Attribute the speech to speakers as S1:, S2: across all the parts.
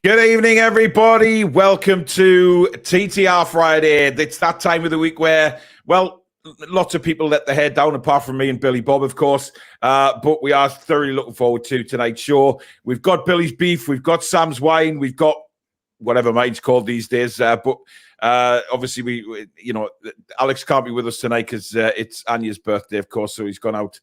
S1: Good evening, everybody. Welcome to TTR Friday. It's that time of the week where, well, lots of people let their hair down, apart from me and Billy Bob, of course. But we are thoroughly looking forward to tonight's show. We've got Billy's beef. We've got Sam's wine. We've got whatever mine's called these days. But obviously, we Alex can't be with us tonight because it's Anya's birthday, of course. So he's gone out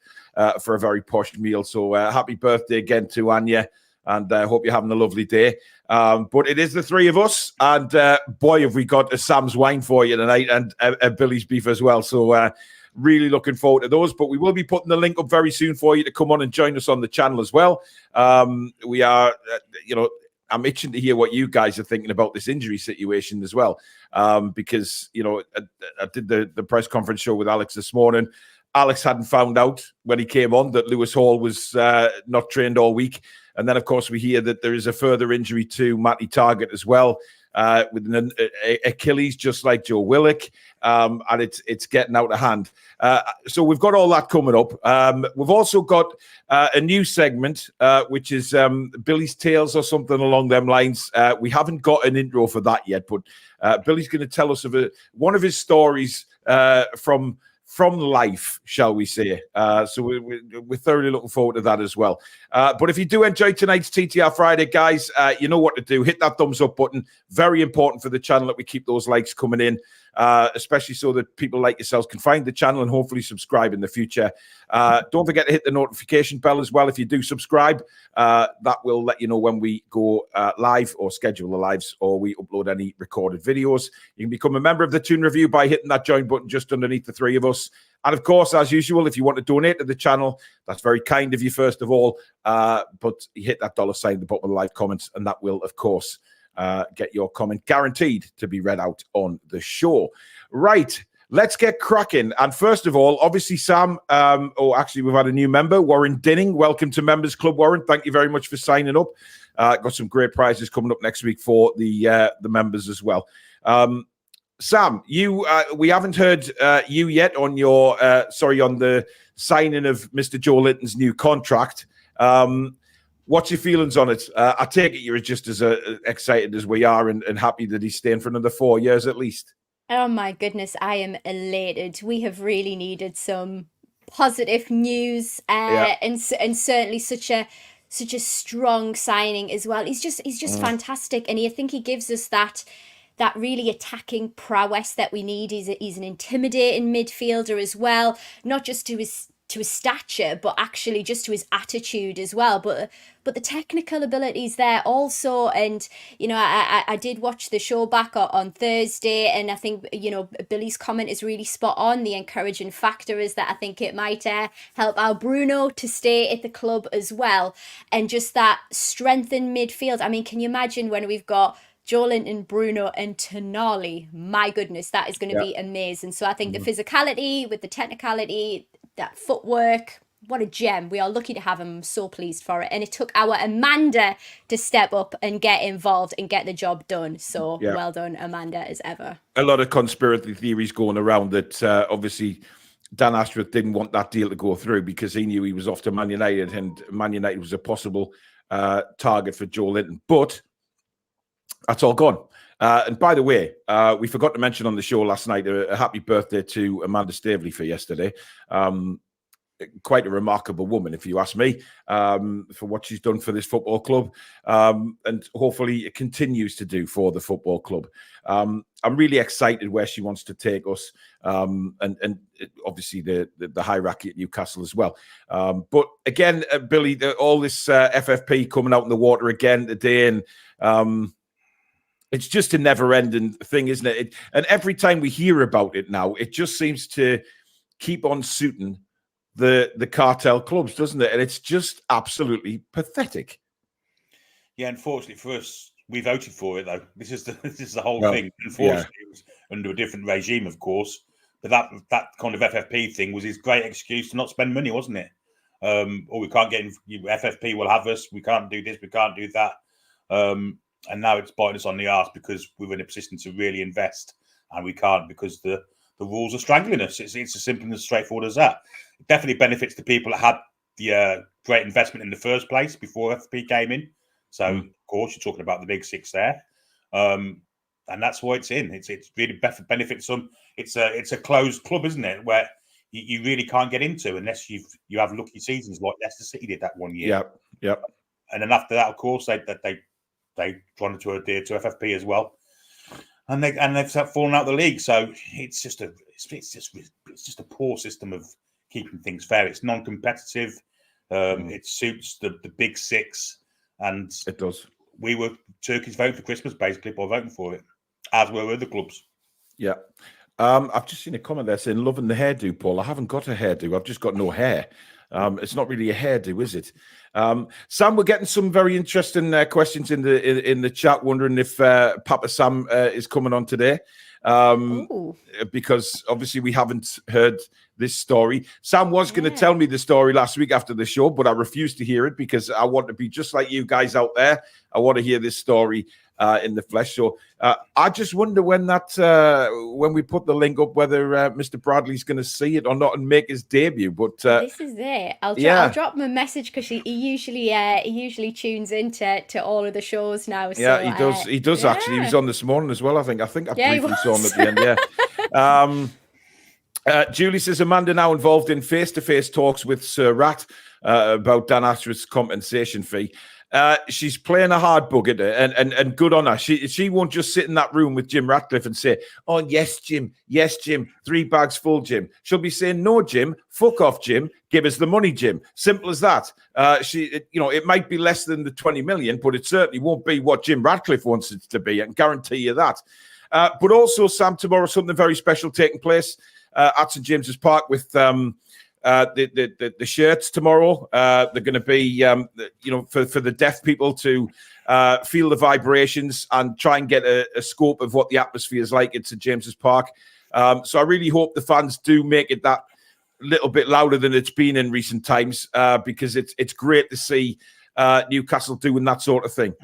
S1: for a very posh meal. So happy birthday again to Anya. And I hope you're having a lovely day. But it is the three of us. And boy, have we got a Sam's wine for you tonight and a Billy's beef as well. So really looking forward to those. But we will be putting the link up very soon for you to come on and join us on the channel as well. We are, I'm itching to hear what you guys are thinking about this injury situation as well. Because, I did the press conference show with Alex this morning. Alex hadn't found out when he came on that Lewis Hall was not trained all week. And then, of course, we hear that there is a further injury to Matty Targett as well, with an Achilles, just like Joe Willock, and it's getting out of hand. So we've got all that coming up. We've also got a new segment, which is Billy's Tales or something along them lines. We haven't got an intro for that yet, but Billy's going to tell us of one of his stories from life, shall we say. So we're thoroughly looking forward to that as well. But if you do enjoy tonight's TTR Friday, guys, you know what to do. Hit that thumbs up button. Very important for the channel that we keep those likes coming in, especially so that people like yourselves can find the channel and hopefully subscribe in the future. Don't forget to hit the notification bell as well if you do subscribe. That will let you know when we go live or schedule the lives or we upload any recorded videos. You can become a member of the Toon Review by hitting that join button just underneath the three of us. And of course, as usual, if you want to donate to the channel, that's very kind of you, first of all. But you hit that $sign at the bottom of the live comments, and that will, of course, get your comment guaranteed to be read out on the show. Right, let's get cracking. And first of all, obviously, Sam, actually, we've had a new member, Warren Dinning. Welcome to Members Club, Warren. Thank you very much for signing up. Got some great prizes coming up next week for the members as well. Sam, we haven't heard you yet on your on the signing of Mr. Joelinton's new contract. What's your feelings on it? I take it you're just as excited as we are and happy that he's staying for another 4 years at least.
S2: Oh my goodness, I am elated. We have really needed some positive news, and certainly such a strong signing as well. He's just fantastic, and I think he gives us that really attacking prowess that we need. He's an intimidating midfielder as well, not just to his stature, but actually just to his attitude as well. But the technical abilities there also. And I did watch the show back on Thursday, and I think Billy's comment is really spot on. The encouraging factor is that I think it might help our Bruno to stay at the club as well, and just that strength in midfield. I mean, can you imagine when we've got Joelinton, Bruno and Tonali? My goodness, that is going to be amazing. So I think the physicality with the technicality, that footwork, what a gem. We are lucky to have him. I'm so pleased for it. And it took our Amanda to step up and get involved and get the job done. So well done, Amanda, as ever.
S1: A lot of conspiracy theories going around that obviously Dan Ashworth didn't want that deal to go through because he knew he was off to Man United, and Man United was a possible target for Joelinton. But that's all gone. And by the way, we forgot to mention on the show last night a happy birthday to Amanda Staveley for yesterday. Quite a remarkable woman, if you ask me, for what she's done for this football club, and hopefully it continues to do for the football club. I'm really excited where she wants to take us, and obviously the hierarchy at Newcastle as well. But again, Billy, all this FFP coming out in the water again today, and it's just a never-ending thing, isn't it? And every time we hear about it now, it just seems to keep on suiting the cartel clubs, doesn't it? And it's just absolutely pathetic.
S3: Yeah, unfortunately for us, we voted for it, though. This is the whole thing. Unfortunately, it was under a different regime, of course. But that kind of FFP thing was his great excuse to not spend money, wasn't it? Or we can't get in, FFP will have us. We can't do this. We can't do that. And now it's biting us on the arse because we're in a position to really invest, and we can't because the rules are strangling us. It's as simple and as straightforward as that. It definitely benefits the people that had the great investment in the first place before FFP came in. So, of course. You're talking about the big six there. And that's why it's in. It's really benefits some. It's a closed club, isn't it? Where you really can't get into unless you have lucky seasons like Leicester City did that one year.
S1: Yep.
S3: And then after that, of course, they wanted to adhere to FFP as well, and they've fallen out of the league. So it's just a poor system of keeping things fair. It's non-competitive. It suits the big six, and
S1: it does.
S3: We were Turkey's vote for Christmas basically by voting for it, as were other clubs.
S1: Yeah. I've just seen a comment there saying, loving the hairdo, Paul. I haven't got a hairdo. I've just got no hair. It's not really a hairdo, is it? Sam, we're getting some very interesting questions in the chat, wondering if Papa Sam is coming on today. Because obviously we haven't heard this story. Sam was going to tell me the story last week after the show, but I refused to hear it because I want to be just like you guys out there. I want to hear this story in the flesh. So I just wonder when we put the link up, whether Mr. Bradley's going to see it or not and make his debut. But
S2: this is it. I'll drop him a message because he usually tunes into all of the shows now. So,
S1: yeah, he does. He does actually. He was on this morning as well. I think I briefly saw him at the end. Yeah. Julie says Amanda now involved in face-to-face talks with Sir Rat about Dan Ashworth's compensation fee. She's playing a hard bugger, and good on her. She won't just sit in that room with Jim Ratcliffe and say, "Oh yes, Jim, 3 bags full, Jim." She'll be saying, "No, Jim, fuck off, Jim. Give us the money, Jim." Simple as that. It might be less than the 20 million, but it certainly won't be what Jim Ratcliffe wants it to be. I can guarantee you that. But also, Sam, tomorrow something very special taking place at St James's Park with the shirts tomorrow. They're going to be, for the deaf people to feel the vibrations and try and get a scope of what the atmosphere is like at St James's Park. So I really hope the fans do make it that little bit louder than it's been in recent times, because it's great to see Newcastle doing that sort of thing.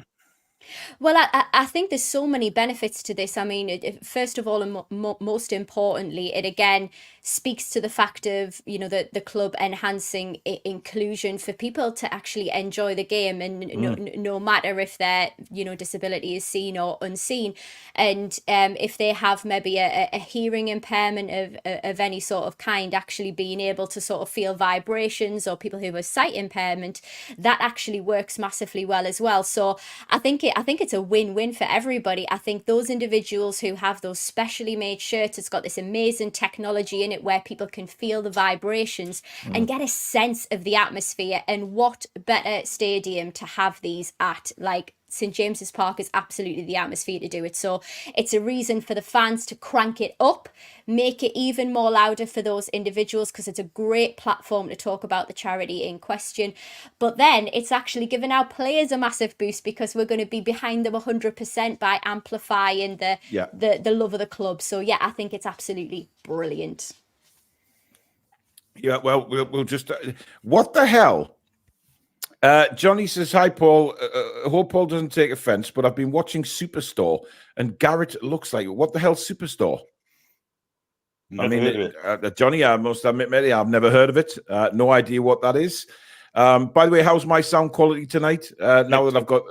S2: Well, I think there's so many benefits to this. I mean, first of all, and most importantly, it again speaks to the fact of, the club enhancing inclusion for people to actually enjoy the game, and no matter if their, disability is seen or unseen. And if they have maybe a hearing impairment of any sort of kind, actually being able to sort of feel vibrations, or people who have a sight impairment, that actually works massively well as well. So I think it's a win-win for everybody. I think those individuals who have those specially made shirts, it's got this amazing technology in it where people can feel the vibrations and get a sense of the atmosphere. And what better stadium to have these at? Like, St James's Park is absolutely the atmosphere to do it. So it's a reason for the fans to crank it up, make it even more louder for those individuals, because it's a great platform to talk about the charity in question. But then it's actually given our players a massive boost, because we're going to be behind them 100% by amplifying the love of the club. So yeah, I think it's absolutely brilliant.
S1: Yeah, well, we'll just what the hell? Johnny says, "Hi, Paul. I hope Paul doesn't take offense, but I've been watching Superstore, and Garrett looks like what the hell, Superstore?"
S3: Never heard of it.
S1: Johnny, I must admit, mate, I've never heard of it. No idea what that is. By the way, how's my sound quality tonight? Now that I've got,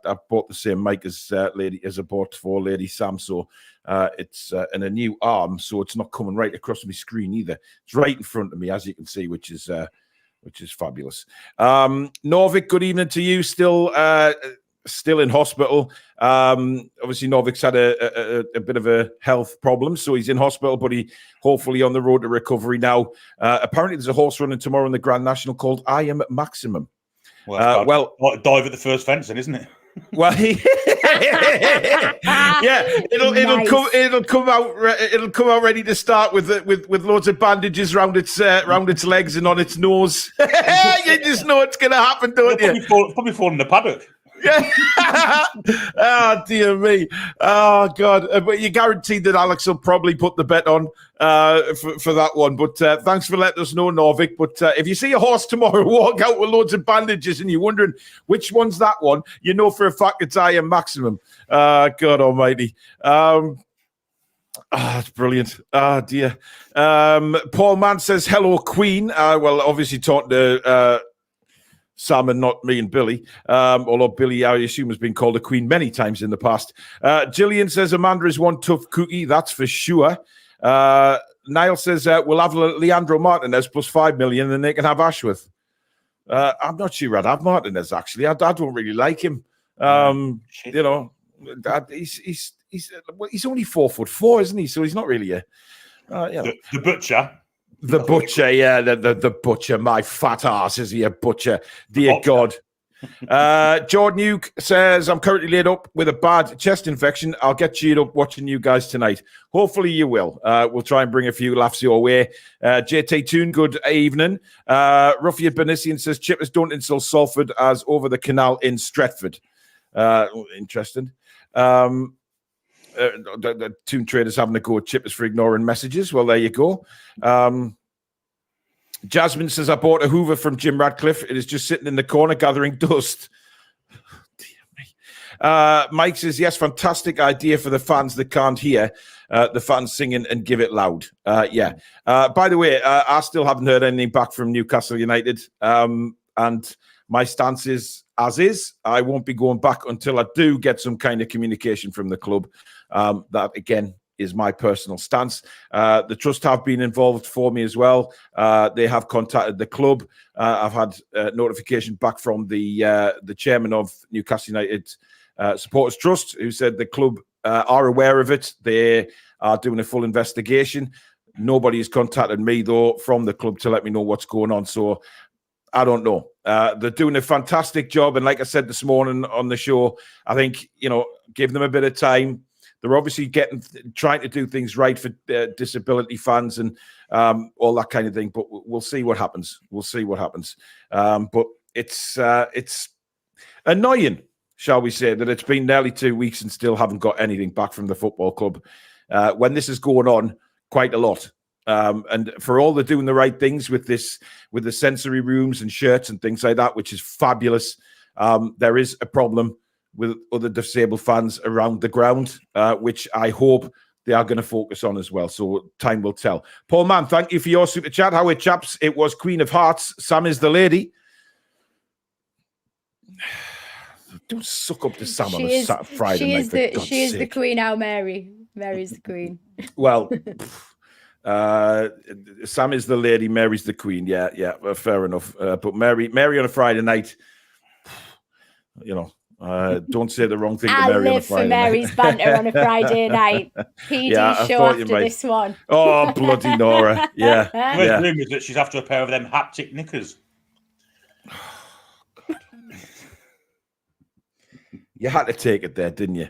S1: I've bought the same mic as I bought for Lady Sam, so it's in a new arm, so it's not coming right across my screen either. It's right in front of me, as you can see, which is fabulous. Norvik, good evening to you. Still in hospital. Obviously, Norvik's had a bit of a health problem, so he's in hospital, but he hopefully on the road to recovery now. Apparently, there's a horse running tomorrow in the Grand National called I Am Maximum.
S3: Well, dive at the first fence, then, isn't it?
S1: Well, yeah, it'll come out ready to start with loads of bandages round its legs and on its nose. You just know it's going to happen, don't you?
S3: Probably fall in the paddock.
S1: Yeah. Oh, dear me. Oh, God. But you're guaranteed that Alex will probably put the bet on for that one. But thanks for letting us know, Norvik. But if you see a horse tomorrow walk out with loads of bandages and you're wondering which one's that one, you know for a fact it's I Am Maximum. God almighty. That's brilliant. Oh, dear. Paul Mann says, hello, Queen. Well, obviously talking to Sam and not me and Billy. Although Billy, I assume, has been called a queen many times in the past. Gillian says Amanda is one tough cookie. That's for sure. Niall says we'll have Leandro Martinez plus 5 million and they can have Ashworth. I'm not sure I'd have Martinez, actually. I don't really like him. You know, he's only 4'4", isn't he? So he's not really a... you know.
S3: The butcher.
S1: The butcher, yeah, the butcher. My fat ass, is he a butcher? Dear God. Jordan Uke says, I'm currently laid up with a bad chest infection. I'll get cheered up watching you guys tonight. Hopefully you will. We'll try and bring a few laughs your way. JT Toon, good evening. Ruffian Benissian says, Chippers don't insult Salford as over the canal in Stretford. Interesting. The Toon traders having a go at Chippers for ignoring messages. Well, there you go. Jasmine says, I bought a Hoover from Jim Radcliffe. It is just sitting in the corner gathering dust. Dear me. Mike says, yes, fantastic idea for the fans that can't hear the fans singing and give it loud. Yeah. By the way, I still haven't heard anything back from Newcastle United. And my stance is as is. I won't be going back until I do get some kind of communication from the club. That, again, is my personal stance. The trust have been involved for me as well. They have contacted the club. I've had notification back from the chairman of Newcastle United Supporters Trust, who said the club are aware of it. They are doing a full investigation. Nobody has contacted me, though, from the club to let me know what's going on. So I don't know. They're doing a fantastic job. And like I said this morning on the show, I think, you know, give them a bit of time. They're obviously trying to do things right for disability fans and all that kind of thing. But we'll see what happens. We'll see what happens. But it's annoying, shall we say, that it's been nearly 2 weeks and still haven't got anything back from the football club when this is going on quite a lot. And for all they're doing the right things with this, with the sensory rooms and shirts and things like that, which is fabulous, there is a problem with other disabled fans around the ground, which I hope they are going to focus on as well. So time will tell. Paul Mann, thank you for your super chat. How it, chaps? It was Queen of Hearts. Sam is the lady. Don't suck up to Sam on a Friday night.
S2: She is the queen now, Mary. Mary's the queen.
S1: Well, Sam is the lady, Mary's the queen. Yeah, fair enough. But Mary on a Friday night, you know, don't say the wrong thing to Mary on a Friday night.
S2: I live for Mary's banter on a Friday night. PD show after this one.
S1: Oh, bloody Nora. Yeah.
S3: There's rumours that she's after a pair of them haptic knickers.
S1: You had to take it there, didn't you?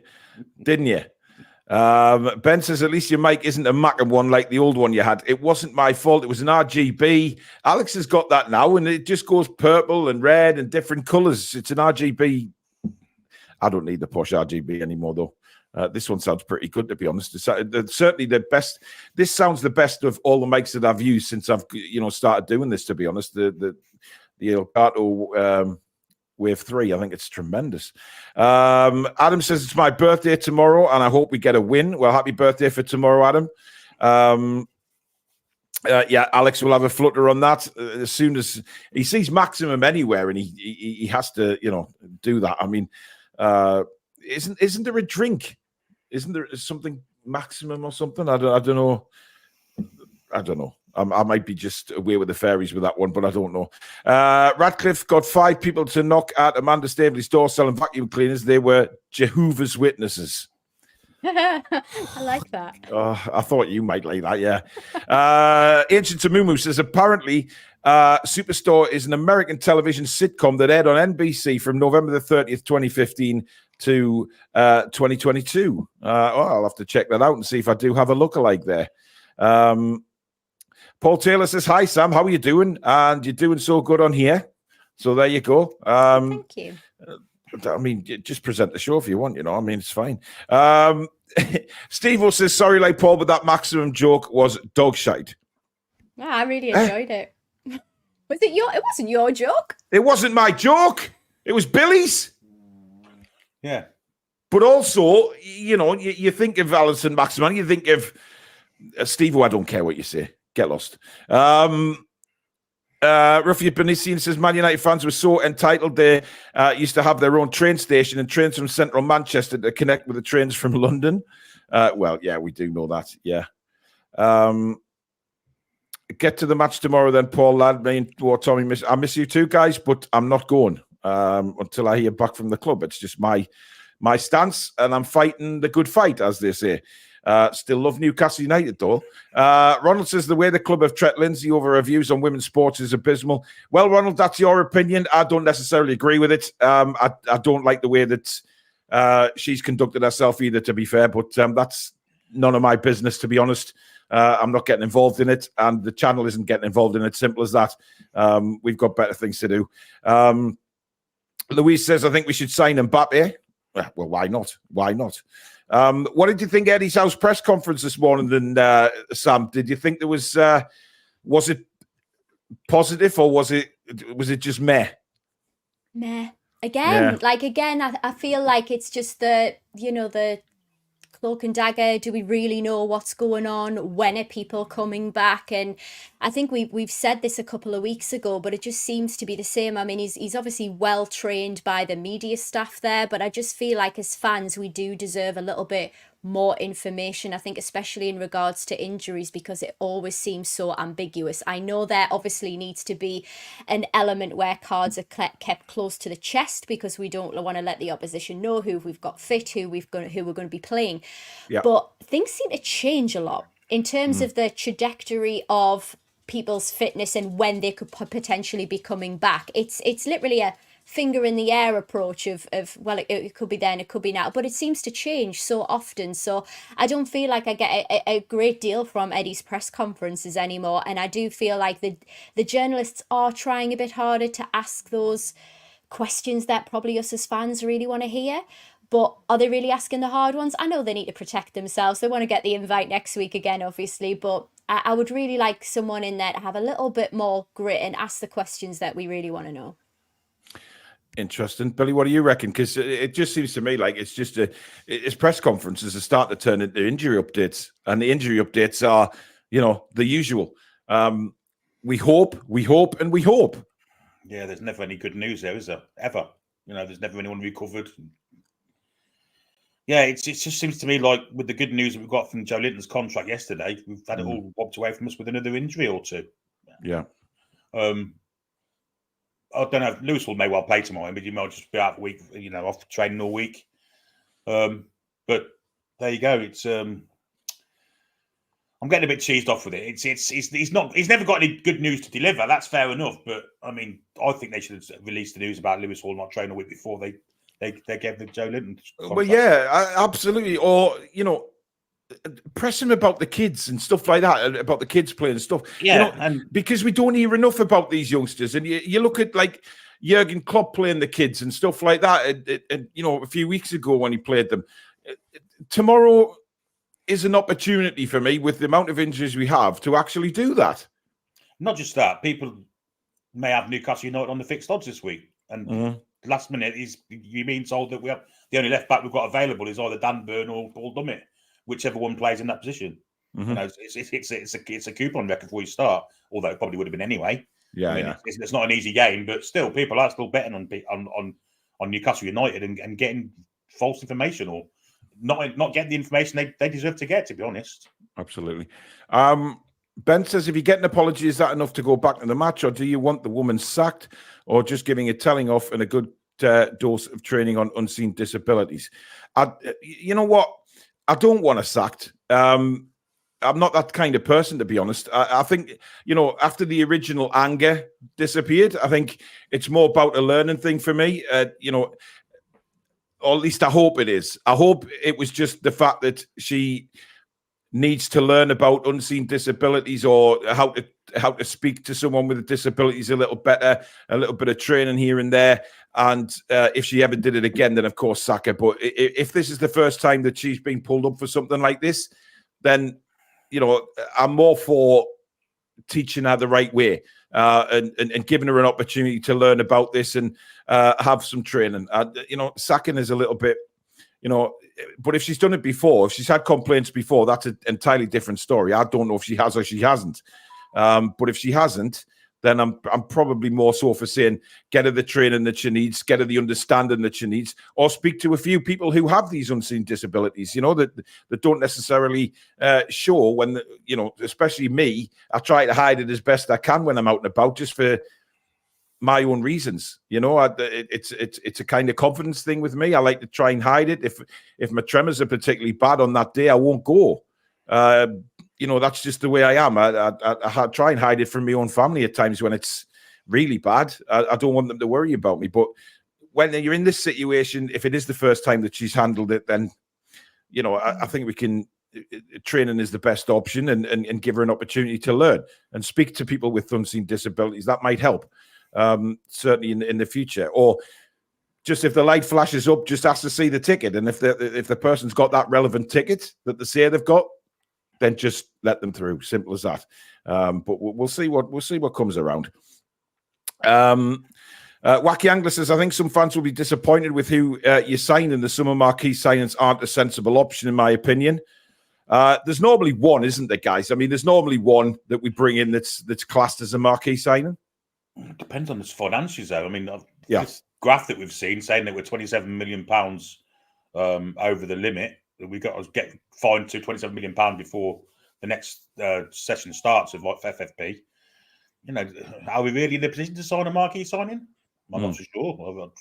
S1: Ben says, at least your mic isn't a Macam one like the old one you had. It wasn't my fault. It was an RGB. Alex has got that now, and it just goes purple and red and different colours. It's an RGB. I don't need the posh RGB anymore, though. This one sounds pretty good, to be honest. It's certainly the best. This sounds the best of all the mics that I've used since I've, started doing this, to be honest. The Elgato Wave 3, I think it's tremendous. Adam says, it's my birthday tomorrow, and I hope we get a win. Well, happy birthday for tomorrow, Adam. Yeah, Alex will have a flutter on that as soon as he sees Maximum anywhere, and he has to, do that. I mean, isn't there a drink? Isn't there something Maximum or something? I don't know. I might be just away with the fairies with that one, but I don't know. Radcliffe got 5 people to knock at Amanda Staveley's door selling vacuum cleaners. They were Jehovah's Witnesses.
S2: I like that.
S1: I thought you might like that, yeah. Ancient Tamumu says, apparently, Superstore is an American television sitcom that aired on NBC from November the 30th, 2015 to 2022. I'll have to check that out and see if I do have a lookalike there. Paul Taylor says, hi, Sam. How are you doing? And you're doing so good on here. So there you go.
S2: Thank you.
S1: I mean, just present the show if you want, I mean, it's fine. Steve says, sorry, like Paul, but that Maximum joke was dog shite.
S2: Oh, I really enjoyed it. It wasn't your joke.
S1: It wasn't my joke. It was Billy's.
S3: Yeah.
S1: But also, you think of Alison Maximum, you think of Steve, I don't care what you say. Get lost. Rafi Benisian says Man United fans were so entitled they used to have their own train station and trains from central Manchester to connect with the trains from London. Well, yeah, we do know that. Yeah. Get to the match tomorrow then, Paul, lad. Me and Tommy, I miss you too, guys, but I'm not going until I hear back from the club. It's just my stance, and I'm fighting the good fight, as they say. Still love Newcastle United, though. Ronald says the way the club have treated Lindsay over her views on women's sports is abysmal. Well, Ronald, that's your opinion. I don't necessarily agree with it. I don't like the way that she's conducted herself either, to be fair, but that's none of my business, to be honest. I'm not getting involved in it, and the channel isn't getting involved in it. Simple as that. We've got better things to do. Louise says, I think we should sign Mbappe. Well, why not? Why not? What did you think Eddie's House press conference this morning, then, Sam? Did you think there was it positive, or was it just meh?
S2: Meh. Again, I feel like it's just the cloak and dagger. Do we really know what's going on? When are people coming back? And I think we've said this a couple of weeks ago, but it just seems to be the same. I mean, he's obviously well trained by the media staff there, but I just feel like as fans we do deserve a little bit more information. I think especially in regards to injuries, because it always seems so ambiguous. I know there obviously needs to be an element where cards are kept close to the chest, because we don't want to let the opposition know who we've got fit, who we're going to be playing. Yeah. But things seem to change a lot in terms of the trajectory of people's fitness and when they could potentially be coming back. It's literally a finger in the air approach of well, it could be then, it could be now, but it seems to change so often. So I don't feel like I get a great deal from Eddie's press conferences anymore, and I do feel like the journalists are trying a bit harder to ask those questions that probably us as fans really want to hear. But are they really asking the hard ones? I know they need to protect themselves. They want to get the invite next week again, obviously, but I would really like someone in there to have a little bit more grit and ask the questions that we really want to know.
S1: Interesting. Billy, what do you reckon? Because it just seems to me like it's press conferences that start to turn into injury updates, and the injury updates are, the usual. We hope, and we hope.
S3: Yeah, there's never any good news there, is there? Ever. There's never anyone recovered. Yeah, it just seems to me like with the good news that we got from Joelinton's contract yesterday, we've had it all robbed away from us with another injury or two.
S1: Yeah.
S3: I don't know. Lewis may well play tomorrow, but he might just be out for a week, off training all week. But there you go. It's I'm getting a bit cheesed off with it. He's never got any good news to deliver. That's fair enough. But I mean, I think they should have released the news about Lewis Hall not training a week before they gave the Joelinton contract.
S1: Well, yeah, absolutely. Or press him about the kids and stuff like that, about the kids playing stuff.
S3: Yeah,
S1: and because we don't hear enough about these youngsters. And you look at like Jurgen Klopp playing the kids and stuff like that. And a few weeks ago when he played them. Tomorrow is an opportunity for me, with the amount of injuries we have, to actually do that.
S3: Not just that, people may have Newcastle United on the fixed odds this week, and last minute you're being told that the only left back we've got available is either Dan Burn or Paul Dummett, whichever one plays in that position. It's a coupon record before you start, although it probably would have been anyway.
S1: Yeah,
S3: It's not an easy game, but still, people are still betting on Newcastle United and getting false information, or not getting the information they deserve to get, to be honest.
S1: Absolutely. Ben says, if you get an apology, is that enough to go back to the match, or do you want the woman sacked, or just giving a telling off and a good dose of training on unseen disabilities? You know what? I don't want her sacked. I'm not that kind of person, to be honest. I think, after the original anger disappeared, I think it's more about a learning thing for me, or at least I hope it is. I hope it was just the fact that she needs to learn about unseen disabilities, or how to speak to someone with disabilities a little better, a little bit of training here and there. And if she ever did it again, then of course sack her. But if this is the first time that she's been pulled up for something like this, then I'm more for teaching her the right way, and giving her an opportunity to learn about this and have some training. Sacking is a little bit, but if she's done it before, if she's had complaints before, that's an entirely different story. I don't know if she has or she hasn't. But if she hasn't, then I'm probably more so for saying get her the training that she needs, get her the understanding that she needs, or speak to a few people who have these unseen disabilities, that don't necessarily show when, especially me, I try to hide it as best I can when I'm out and about, just for my own reasons. It's a kind of confidence thing with me. I like to try and hide it. If my tremors are particularly bad on that day, I won't go. That's just the way I am. I try and hide it from my own family at times when it's really bad. I don't want them to worry about me. But when you're in this situation, if it is the first time that she's handled it, then, I think we can. Training is the best option, and give her an opportunity to learn and speak to people with unseen disabilities. That might help, certainly in the future. Or just if the light flashes up, just ask to see the ticket. And if the person's got that relevant ticket that they say they've got, then just let them through. Simple as that. But we'll see what comes around. Wacky Angler says, I think some fans will be disappointed with who you sign, and the summer marquee signings aren't a sensible option, in my opinion. There's normally one, isn't there, guys? I mean, there's normally one that we bring in that's classed as a marquee signing.
S3: It depends on the financials, though. I mean, this graph that we've seen saying that we're £27 million over the limit, that we've got to get fined to £27 million before the next session starts of FFP. Are we really in a position to sign a marquee signing? I'm not so sure.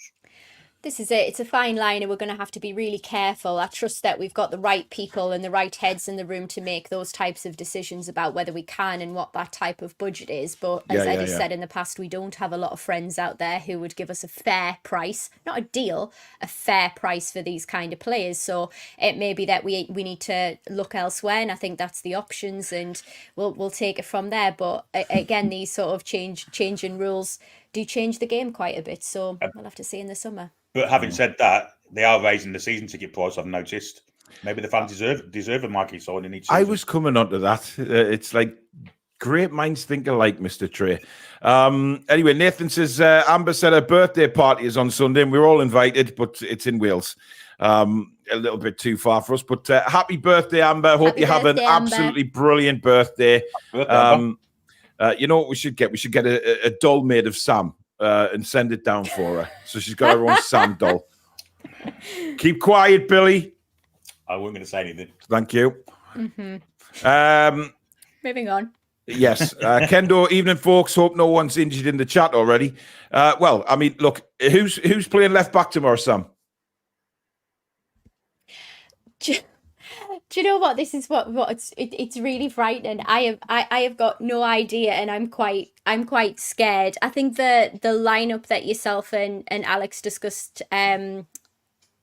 S2: This is it. It's a fine line, and we're going to have to be really careful. I trust that we've got the right people and the right heads in the room to make those types of decisions about whether we can and what that type of budget is. But as Ed has said in the past, we don't have a lot of friends out there who would give us a fair price, not a deal, a fair price for these kind of players. So it may be that we need to look elsewhere, and I think that's the options, and we'll take it from there. But again, these sort of changing rules do change the game quite a bit. So we'll have to see in the summer.
S3: But having said that, they are raising the season ticket price, I've noticed. Maybe the fans deserve a marquee signing each season.
S1: I was coming on to that. It's like great minds think alike, Mr. Trey. Anyway, Nathan says, Amber said her birthday party is on Sunday, and we're all invited, but it's in Wales. A little bit too far for us. But happy birthday, Amber. Hope you have an absolutely brilliant birthday. You know what we should get? We should get a doll made of Sam. And send it down for her. So she's got her own Sam doll. Keep quiet, Billy.
S3: I wasn't going to say anything.
S1: Thank you.
S2: Moving on.
S1: Yes. Kendo, evening, folks. Hope no one's injured in the chat already. Well, I mean, look, who's playing left back tomorrow, Sam?
S2: Do you know what? This is what it's really frightening. I have got no idea, and I'm quite scared. I think the lineup that yourself and Alex discussed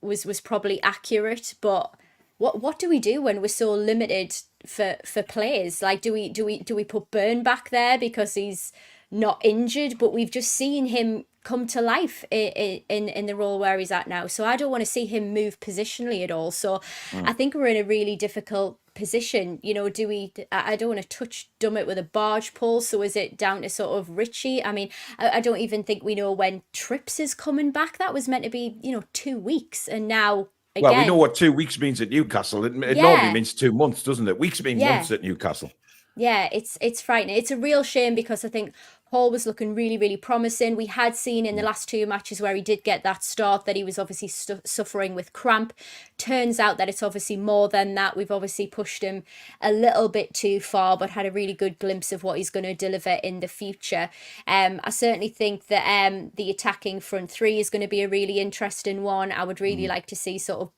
S2: was probably accurate, but what do we do when we're so limited for players? Like, do we put Byrne back there because he's not injured, but we've just seen him come to life in the role where he's at now. So I don't want to see him move positionally at all. So I think we're in a really difficult position. I don't want to dumb it with a barge pole. So is it down to sort of Richie? I mean, I don't even think we know when Trips is coming back. That was meant to be, 2 weeks. And now, again,
S1: well, we know what 2 weeks means at Newcastle. It normally means 2 months, doesn't it? Weeks mean months at Newcastle.
S2: Yeah, it's frightening. It's a real shame because I think Hall was looking really, really promising. We had seen in the last 2 matches where he did get that start that he was obviously suffering with cramp. Turns out that it's obviously more than that. We've obviously pushed him a little bit too far, but had a really good glimpse of what he's going to deliver in the future. I certainly think that the attacking front three is going to be a really interesting one. I would really like to see sort of,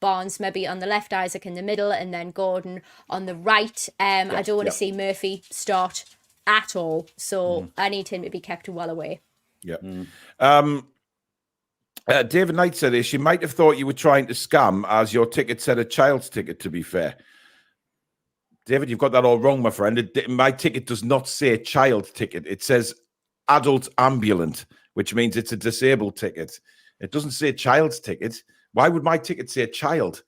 S2: Barnes maybe on the left, Isaac in the middle, and then Gordon on the right. I don't want to see Murphy start at all, so I need him to be kept well away.
S1: Yeah. David Knight said this. She might have thought you were trying to scam, as your ticket said a child's ticket, to be fair. David, you've got that all wrong, my friend. My ticket does not say child ticket. It says adult ambulant, which means it's a disabled ticket. It doesn't say child's ticket. Why would my ticket say child?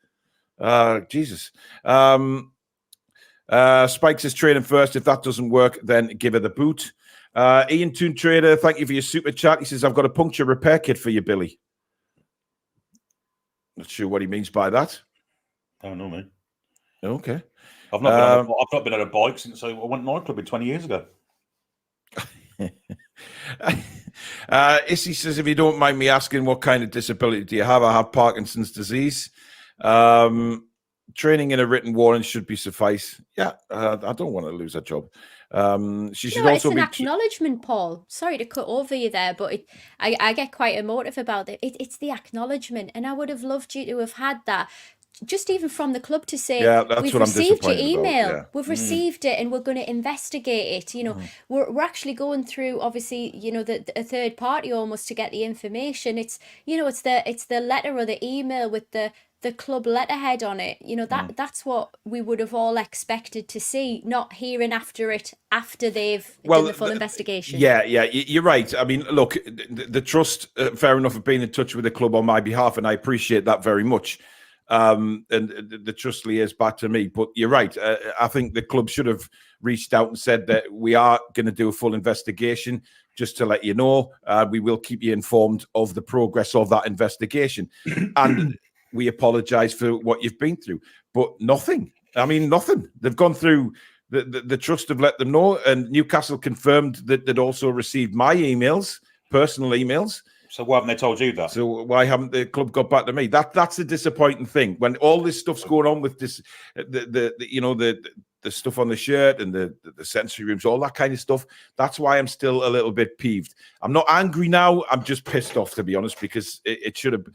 S1: Jesus. Spike says training first. If that doesn't work, then give her the boot. Ian Toon Trader, thank you for your super chat. He says, I've got a puncture repair kit for you, Billy. Not sure what he means by that.
S3: I don't know, mate.
S1: Okay.
S3: I've not been on a bike since I went nightclubbing 20 years ago.
S1: Issy says, if you don't mind me asking, what kind of disability do you have? I have Parkinson's disease. Training in a written warning should be suffice. Yeah, I don't want to lose a job. She should also
S2: it's an acknowledgement, Paul. Sorry to cut over you there, but I get quite emotive about it. It's the acknowledgement, and I would have loved you to have had that. Just even from the club to say, we've received your email, we've received it, and we're going to investigate it. We're actually going through, obviously, a third party almost to get the information. It's the letter or the email with the club letterhead on it. That's what we would have all expected to see, not hearing after they've done the full investigation.
S1: Yeah, you're right. I mean, look, the trust, fair enough, have been in touch with the club on my behalf, and I appreciate that very much. And the trust liaised back to me, but you're right. I think the club should have reached out and said that we are going to do a full investigation. Just to let you know, we will keep you informed of the progress of that investigation, and we apologise for what you've been through. But nothing. I mean, nothing. They've gone through. The trust have let them know, and Newcastle confirmed that they'd also received my emails, personal emails.
S3: So why haven't they told you that?
S1: So why haven't the club got back to me? That's the disappointing thing. When all this stuff's going on with this, the stuff on the shirt and the sensory rooms, all that kind of stuff. That's why I'm still a little bit peeved. I'm not angry now. I'm just pissed off, to be honest, because it should have.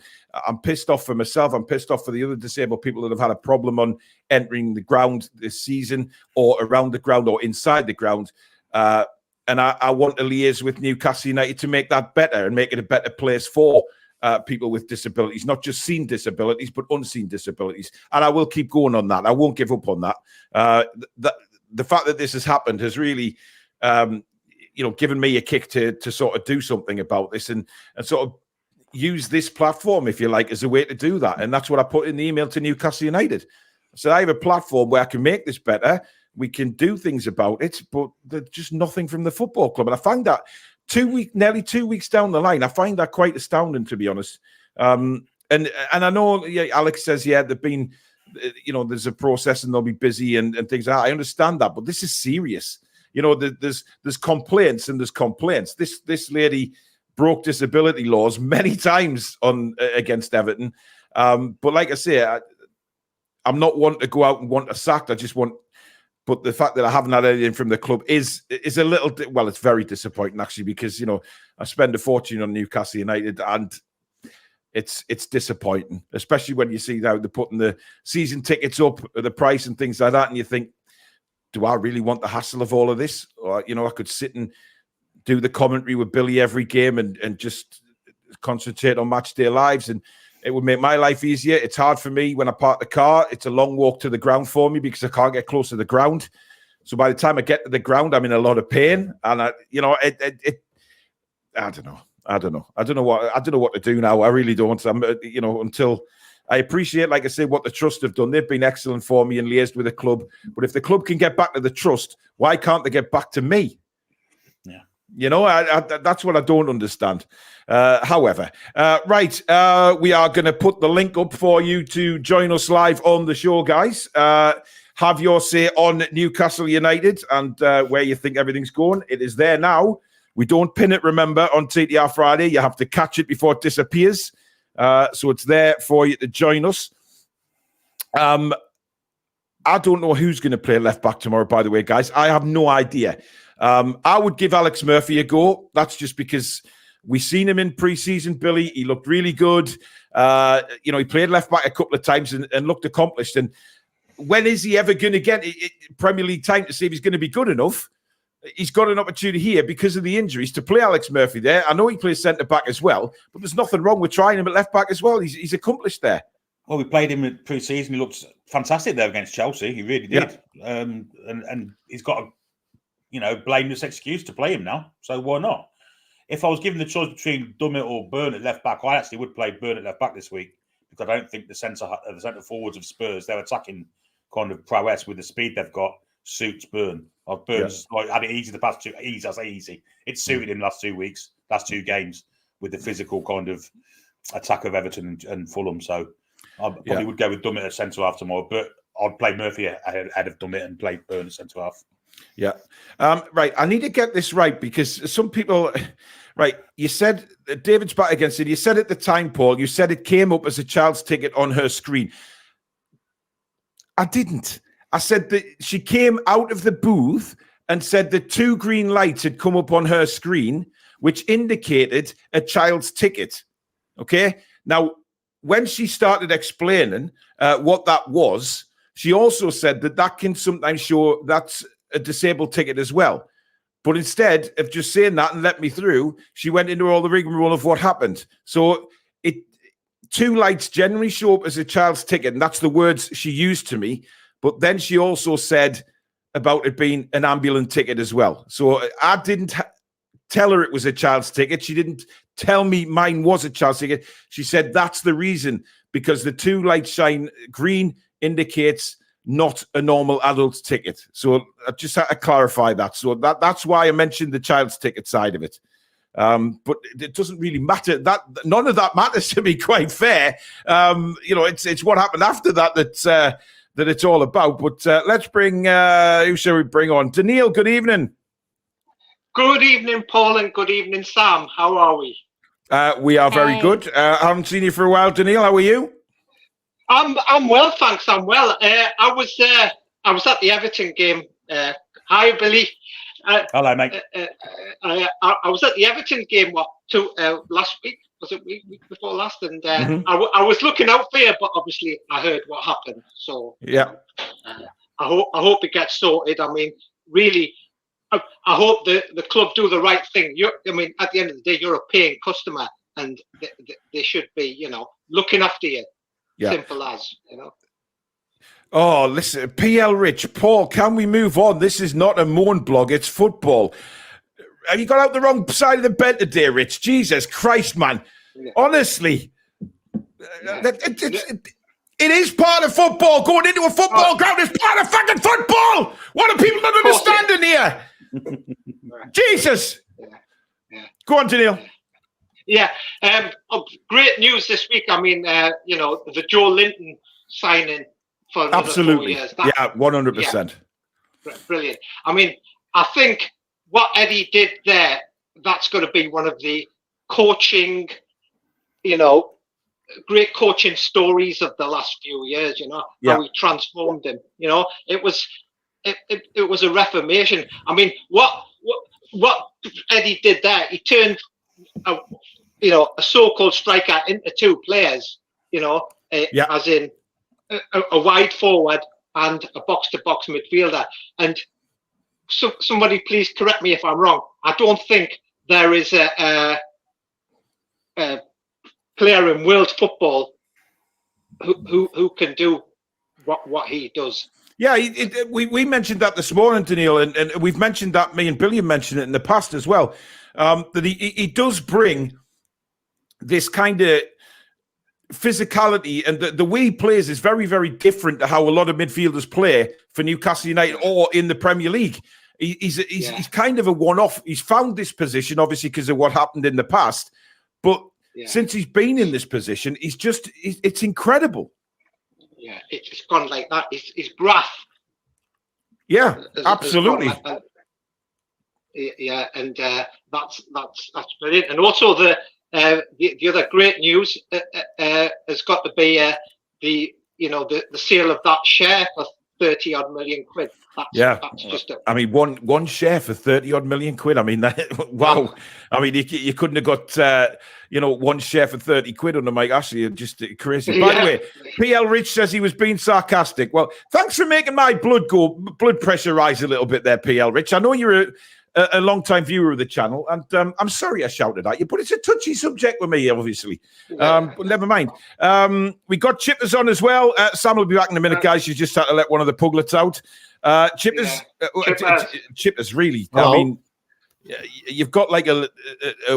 S1: I'm pissed off for myself. I'm pissed off for the other disabled people that have had a problem on entering the ground this season, or around the ground, or inside the ground. And I want to liaise with Newcastle United to make that better and make it a better place for people with disabilities, not just seen disabilities, but unseen disabilities. And I will keep going on that. I won't give up on that. The fact that this has happened has really, given me a kick to sort of do something about this and sort of use this platform, if you like, as a way to do that. And that's what I put in the email to Newcastle United. So I have a platform where I can make this better. We can do things about it, but there's just nothing from the football club. And I find that nearly 2 weeks down the line, I find that quite astounding, to be honest. And I know Alex says, they've been, there's a process and they'll be busy and things like that. I understand that, but this is serious. There's complaints and there's complaints. This lady broke disability laws many times against Everton. But like I say, I'm not one to go out and want a sacked. I just want. But the fact that I haven't had anything from the club is a little, well, it's very disappointing, actually, because, I spend a fortune on Newcastle United and it's disappointing, especially when you see now they're putting the season tickets up, the price and things like that. And you think, do I really want the hassle of all of this? Or, I could sit and do the commentary with Billy every game and just concentrate on match day lives, and it would make my life easier. It's hard for me when I park the car. It's a long walk to the ground for me because I can't get close to the ground. So by the time I get to the ground, I'm in a lot of pain. And I don't know. I don't know what to do now. I really don't. Until I appreciate, like I said, what the trust have done. They've been excellent for me and liaised with the club. But if the club can get back to the trust, why can't they get back to me? Yeah. That's what I don't understand. However, we are going to put the link up for you to join us live on the show, guys. Have your say on Newcastle United and where you think everything's going. It is there now. We don't pin it, remember, on TTR Friday. You have to catch it before it disappears. So it's there for you to join us. I don't know who's going to play left back tomorrow, by the way, guys. I have no idea. I would give Alex Murphy a go. That's just because we've seen him in pre-season, Billy. He looked really good. He played left back a couple of times and looked accomplished. And when is he ever going to get Premier League time to see if he's going to be good enough? He's got an opportunity here because of the injuries to play Alex Murphy there. I know he plays centre-back as well, but there's nothing wrong with trying him at left-back as well. He's accomplished there.
S3: Well, we played him in pre-season. He looked fantastic there against Chelsea. He really did. Yeah. And he's got a blameless excuse to play him now. So why not? If I was given the choice between Dummett or Burn at left back, I actually would play Burn at left back this week because I don't think the centre forwards of Spurs, their attacking kind of prowess with the speed they've got, suits Burn. Burn's had it easy the past two. I say easy. It's suited him last 2 weeks, last two games with the physical kind of attack of Everton and Fulham. So I probably would go with Dummett at centre half tomorrow, but I'd play Murphy ahead of Dummett and play Burn at centre half.
S1: Yeah. Right. I need to get this right because some people, right. You said David's back against it. You said at the time, Paul, you said it came up as a child's ticket on her screen. I didn't. I said that she came out of the booth and said the 2 green lights had come up on her screen, which indicated a child's ticket. Okay. Now, when she started explaining what that was, she also said that can sometimes show that's a disabled ticket as well. But instead of just saying that and let me through, she went into all the rigmarole of what happened. So 2 lights generally show up as a child's ticket, and that's the words she used to me. But then she also said about it being an ambulance ticket as well. So I didn't tell her it was a child's ticket. She didn't tell me mine was a child's ticket. She said that's the reason, because the 2 lights shine green indicates not a normal adult's ticket. So I just had to clarify that. So that's why I mentioned the child's ticket side of it. But it doesn't really matter. That none of that matters, to be quite fair. It's what happened after that that it's all about. But let's bring who shall we bring on? Daniil, good evening.
S4: Good evening, Paul, and good evening, Sam. How are we?
S1: We are very good. I haven't seen you for a while, Daniil. How are you?
S4: I'm well, thanks. I'm well. I was at the Everton game. Hi, Billy.
S3: Hello, mate.
S4: I was at the Everton game last week. Was it week before last? And I was looking out for you, but obviously I heard what happened. So
S1: yeah,
S4: I hope it gets sorted. I mean, really, I hope the club do the right thing. At the end of the day, you're a paying customer, and they should be, looking after you. Yeah. Simple as,
S1: Oh, listen, PL Rich, Paul, can we move on? This is not a moan blog, it's football. Have you got out the wrong side of the bed today, Rich? Jesus Christ, man. Yeah. Honestly, it is part of football. Going into a football ground is part of fucking football. What are people not understanding here? Jesus.
S4: Yeah.
S1: Go on, Daniil.
S4: Yeah. Great news this week. I mean, the Joelinton signing for another
S1: absolutely
S4: 4 years.
S1: 100%.
S4: Yeah, brilliant. I mean, I think what Eddie did there, that's going to be one of the coaching, great coaching stories of the last few years. How he transformed him. It was a reformation. I mean, what Eddie did there, he turned a so-called striker into 2 players. As in a wide forward and a box-to-box midfielder. And so, somebody please correct me if I'm wrong. I don't think there is a player in world football who can do what he does.
S1: Yeah, we mentioned that this morning, Daniil, and we've mentioned that, me and Billy have mentioned it in the past as well, that he does bring this kind of physicality, and the way he plays is very, very different to how a lot of midfielders play for Newcastle United or in the Premier League. He's kind of a one-off. He's found this position, obviously, because of what happened in the past. But since he's been in this position, it's incredible.
S4: Yeah, it's gone like that. It's breath.
S1: Yeah, absolutely.
S4: And that's brilliant. And also the other great news has got to be the sale of that share for 30 odd million quid. That's just
S1: one share for 30 odd million quid. I mean, wow. I mean, you couldn't have got one share for 30 quid under Mike Ashley. Just crazy. By the way, PL Rich says he was being sarcastic. Well, thanks for making my blood pressure rise a little bit there, PL Rich. I know you're a long-time viewer of the channel, and I'm sorry I shouted at you, but it's a touchy subject with me, obviously. But never mind. We got Chippers on as well. Sam will be back in a minute, guys. You just had to let one of the puglets out. Chippers, really.
S5: Hello.
S1: I mean, you've got like a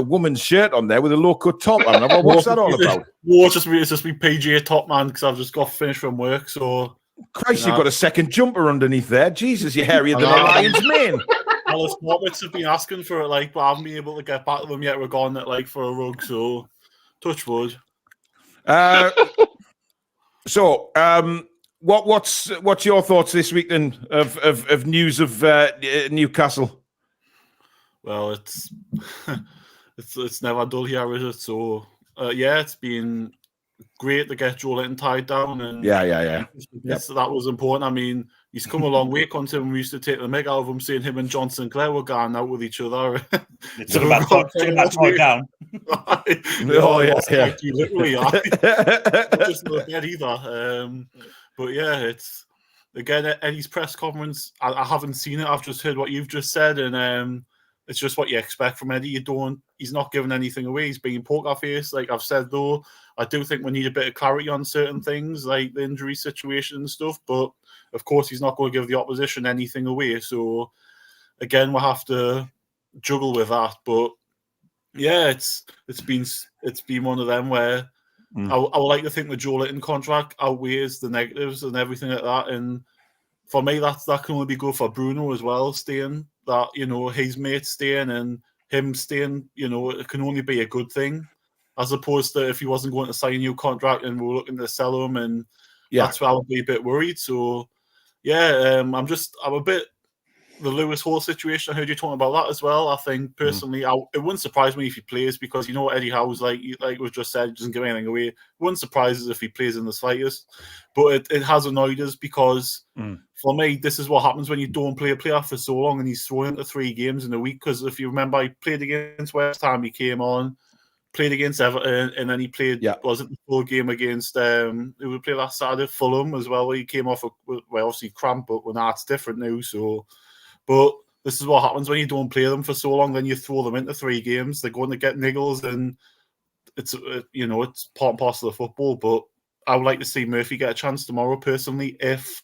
S1: woman's shirt on there with a low-cut top on. What's that all about?
S5: It's just me PGA top, man, because I've just got finished from work, so...
S1: Christ, you've got a second jumper underneath there. Jesus, you're hairier than a lion's mane.
S5: Well, the Smartbits have been asking for it, but I haven't been able to get back to them yet regarding it, for a rug, so touch wood.
S1: what's your thoughts this week then of news of Newcastle?
S5: Well, it's it's never dull here, is it? So it's been great to get Joelinton tied down, and
S1: yeah.
S5: That was important. I mean, he's come a long way considering we used to take the mick out of him, saying him and John Sinclair were going out with each other.
S3: It's about tied down.
S5: You literally are. Not just in the bed either. But yeah, it's again Eddie's press conference. I haven't seen it. I've just heard what you've just said, and it's just what you expect from Eddie. He's not giving anything away. He's being poker face. Like I've said, though, I do think we need a bit of clarity on certain things, like the injury situation and stuff. But of course, he's not going to give the opposition anything away. So again, we'll have to juggle with that. But yeah, it's been one of them where I would like to think the Joelinton contract outweighs the negatives and everything like that. And for me, that can only be good for Bruno as well, staying. That, his mates staying and him staying, it can only be a good thing, as opposed to if he wasn't going to sign a new contract and we were looking to sell him, and that's why I would be a bit worried. So, I'm a bit the Lewis Hall situation. I heard you talking about that as well. I think personally, it wouldn't surprise me if he plays, because you know what Eddie Howe's like we just said, he doesn't give anything away. It wouldn't surprise us if he plays in the slightest, but it has annoyed us because for me, this is what happens when you don't play a player for so long and he's thrown into 3 games in a week. Because if you remember, he played against West Ham, he came on, played against Everton, and then he played, was it the full game against, who we played last Saturday, Fulham as well, where he came off, obviously cramp, but now it's different now, so... But this is what happens when you don't play them for so long. Then you throw them into 3 games. They're going to get niggles, and it's it's part and parcel of football. But I would like to see Murphy get a chance tomorrow, personally, if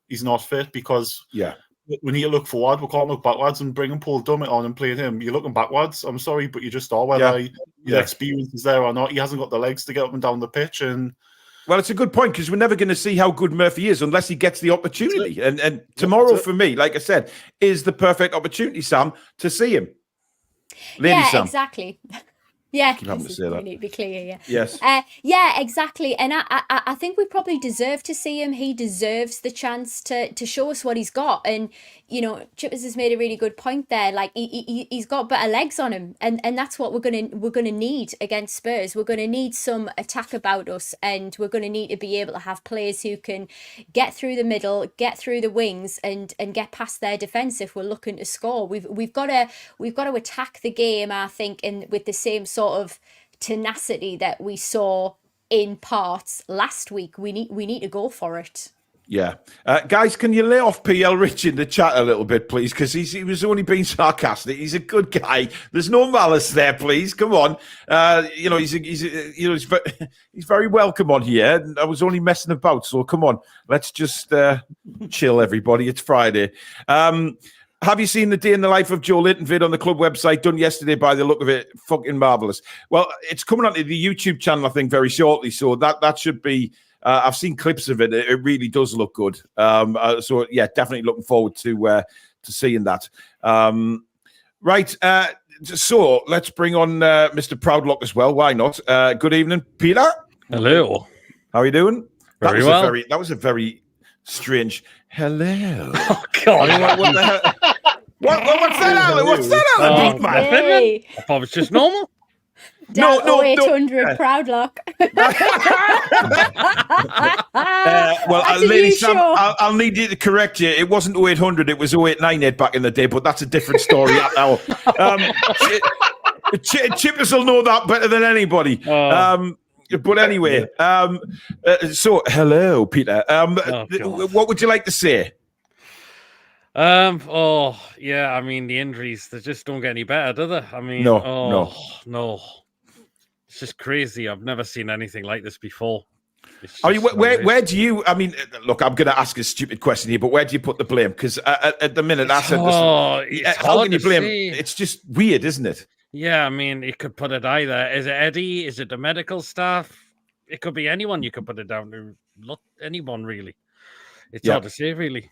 S5: he's not fit, because we need to look forward. We can't look backwards, and bringing Paul Dummett on and playing him. You're looking backwards. I'm sorry, but you just are. Whether the experience is there or not, he hasn't got the legs to get up and down the pitch, and.
S1: Well, it's a good point, because we're never going to see how good Murphy is unless he gets the opportunity. And tomorrow, for me, like I said, is the perfect opportunity, Sam, to see him. Lady Sam.
S2: Exactly. Yeah,
S1: keep having to say that.
S2: Need to be clear.
S1: Yes.
S2: Exactly. And I think we probably deserve to see him. He deserves the chance to show us what he's got. And Chippers has made a really good point there. Like he's got better legs on him, and that's what we're gonna need against Spurs. We're gonna need some attack about us, and we're gonna need to be able to have players who can get through the middle, get through the wings, and get past their defence if we're looking to score. We've got to attack the game, I think, with the same sort of tenacity that we saw in parts last week. We need to go for it.
S1: Yeah. Guys, can you lay off PL Rich in the chat a little bit, please? Because he was only being sarcastic. He's a good guy. There's no malice there, please. Come on. He's very welcome on here. I was only messing about, so come on. Let's just chill, everybody. It's Friday. Have you seen the day in the life of Joelinton vid on the club website done yesterday? By the look of it, fucking marvellous. Well, it's coming onto the YouTube channel, I think, very shortly. So that should be... I've seen clips of it. It really does look good. So, yeah, definitely looking forward to seeing that. Right. So let's bring on Mr. Proudlock as well. Why not? Good evening, Peter.
S6: Hello.
S1: How are you doing?
S6: Very well.
S1: That was a very strange hello.
S6: Oh, God.
S1: I mean, what the hell? What's that, Alan? What's that, Alan?
S6: Oh, my opinion. I thought it was just normal.
S2: No, 800 Proudlock.
S1: Well, Lady Sam, I'll need you to correct you. It wasn't 0800, it was 0898 back in the day, but that's a different story now. Chippers will know that better than anybody. But anyway, so hello, Peter. What would you like to say?
S6: I mean, the injuries, they just don't get any better, do they? I mean, no. It's just crazy. I've never seen anything like this before.
S1: I mean, where do you? I mean, look, I'm going to ask a stupid question here, but where do you put the blame? Because at the minute, I said, how can you blame? It's just weird, isn't it?
S6: Yeah, I mean, you could put it either. Is it Eddie? Is it the medical staff? It could be anyone. You could put it down to. Not anyone, really. It's hard to say, really.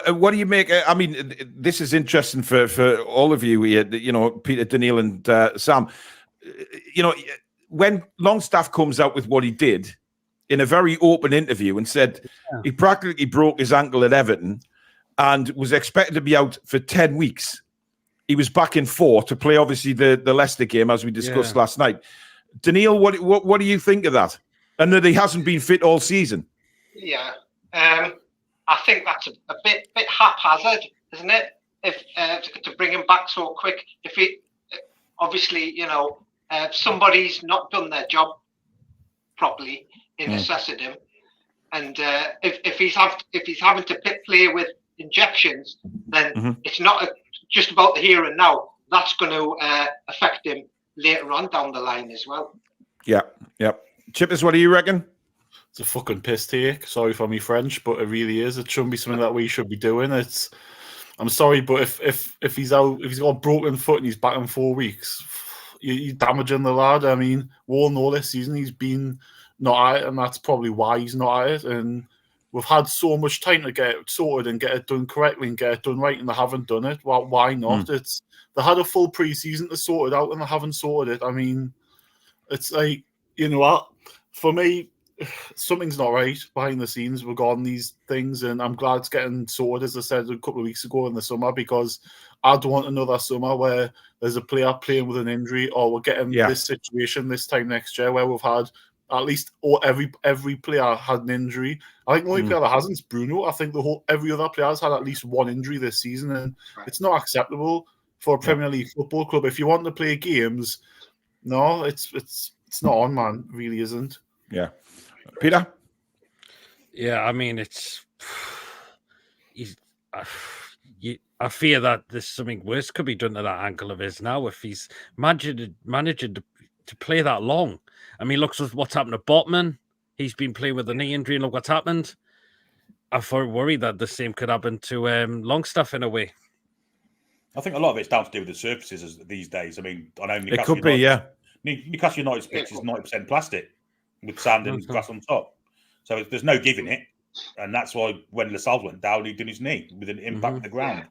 S1: What do you make? I mean, this is interesting for all of you here. Peter, Daniil, and Sam. When Longstaff comes out with what he did, in a very open interview and said he practically broke his ankle at Everton and was expected to be out for 10 weeks. He was back in 4 to play, obviously, the Leicester game, as we discussed last night. Daniil, what do you think of that? And that he hasn't been fit all season?
S4: Yeah. I think that's a bit haphazard, isn't it? If to bring him back so quick. If he obviously, somebody's not done their job properly in assessing him, and if he's having to play with injections, then it's not just about the here and now. That's going to affect him later on down the line as well. Yeah.
S1: Chippers, what do you reckon?
S5: It's a fucking piss take. Sorry for me French, but it really is. It shouldn't be something that we should be doing. I'm sorry, but if he's out, if he's got a broken foot and he's back in 4 weeks, you're damaging the lad. I mean, we all know this season he's been not at it, and that's probably why he's not at it. And we've had so much time to get it sorted and get it done correctly and get it done right, and they haven't done it. Well, why not? They had a full pre-season to sort it out, and they haven't sorted it. I mean, it's like, you know what? For me, something's not right behind the scenes regarding these things, and I'm glad it's getting sorted, as I said a couple of weeks ago in the summer, because I don't want another summer where there's a player playing with an injury, or we're getting this situation this time next year where we've had at least every player had an injury. I think the only player that hasn't is Bruno. I think every other player has had at least one injury this season, and it's not acceptable for a Premier League football club. If you want to play games, no, it's not on, man. It really isn't.
S1: Yeah. Peter?
S6: Yeah, I mean, I fear that there's something worse could be done to that ankle of his now if he's managing to play that long. I mean, look what's happened to Botman. He's been playing with a knee injury, and look what's happened. I worry that the same could happen to Longstaff in a way.
S3: I think a lot of it's down to do with the surfaces these days. I mean, I know
S1: Newcastle it could be,
S3: Newcastle United's pitch is 90% plastic with sand and grass on top. So there's no giving it. And that's why when Lascelles went down, he did his knee with an impact of the ground.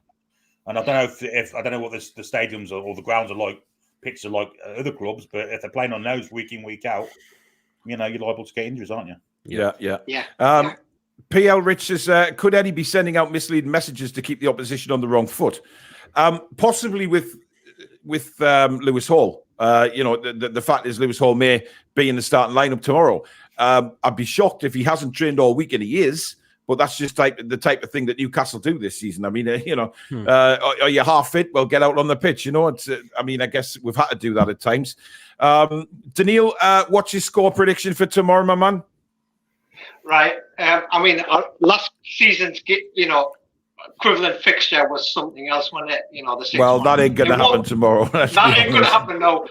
S3: And I don't know if I don't know what the stadiums or the grounds are like, pitches are like other clubs, but if they're playing on those week in, week out, you're liable to get injuries, aren't you?
S1: Yeah. PL Rich says, could Eddie be sending out misleading messages to keep the opposition on the wrong foot? Possibly with Lewis Hall. The fact is Lewis Hall may be in the starting lineup tomorrow. I'd be shocked if he hasn't trained all week, and he is. But that's just the type of thing that Newcastle do this season. I mean, are you half fit? Well, get out on the pitch. I guess we've had to do that at times. Daniil, what's your score prediction for tomorrow, my man?
S4: Right. Last season's equivalent fixture was something else, wasn't it?
S1: That ain't going to happen tomorrow.
S4: That ain't going to happen. No.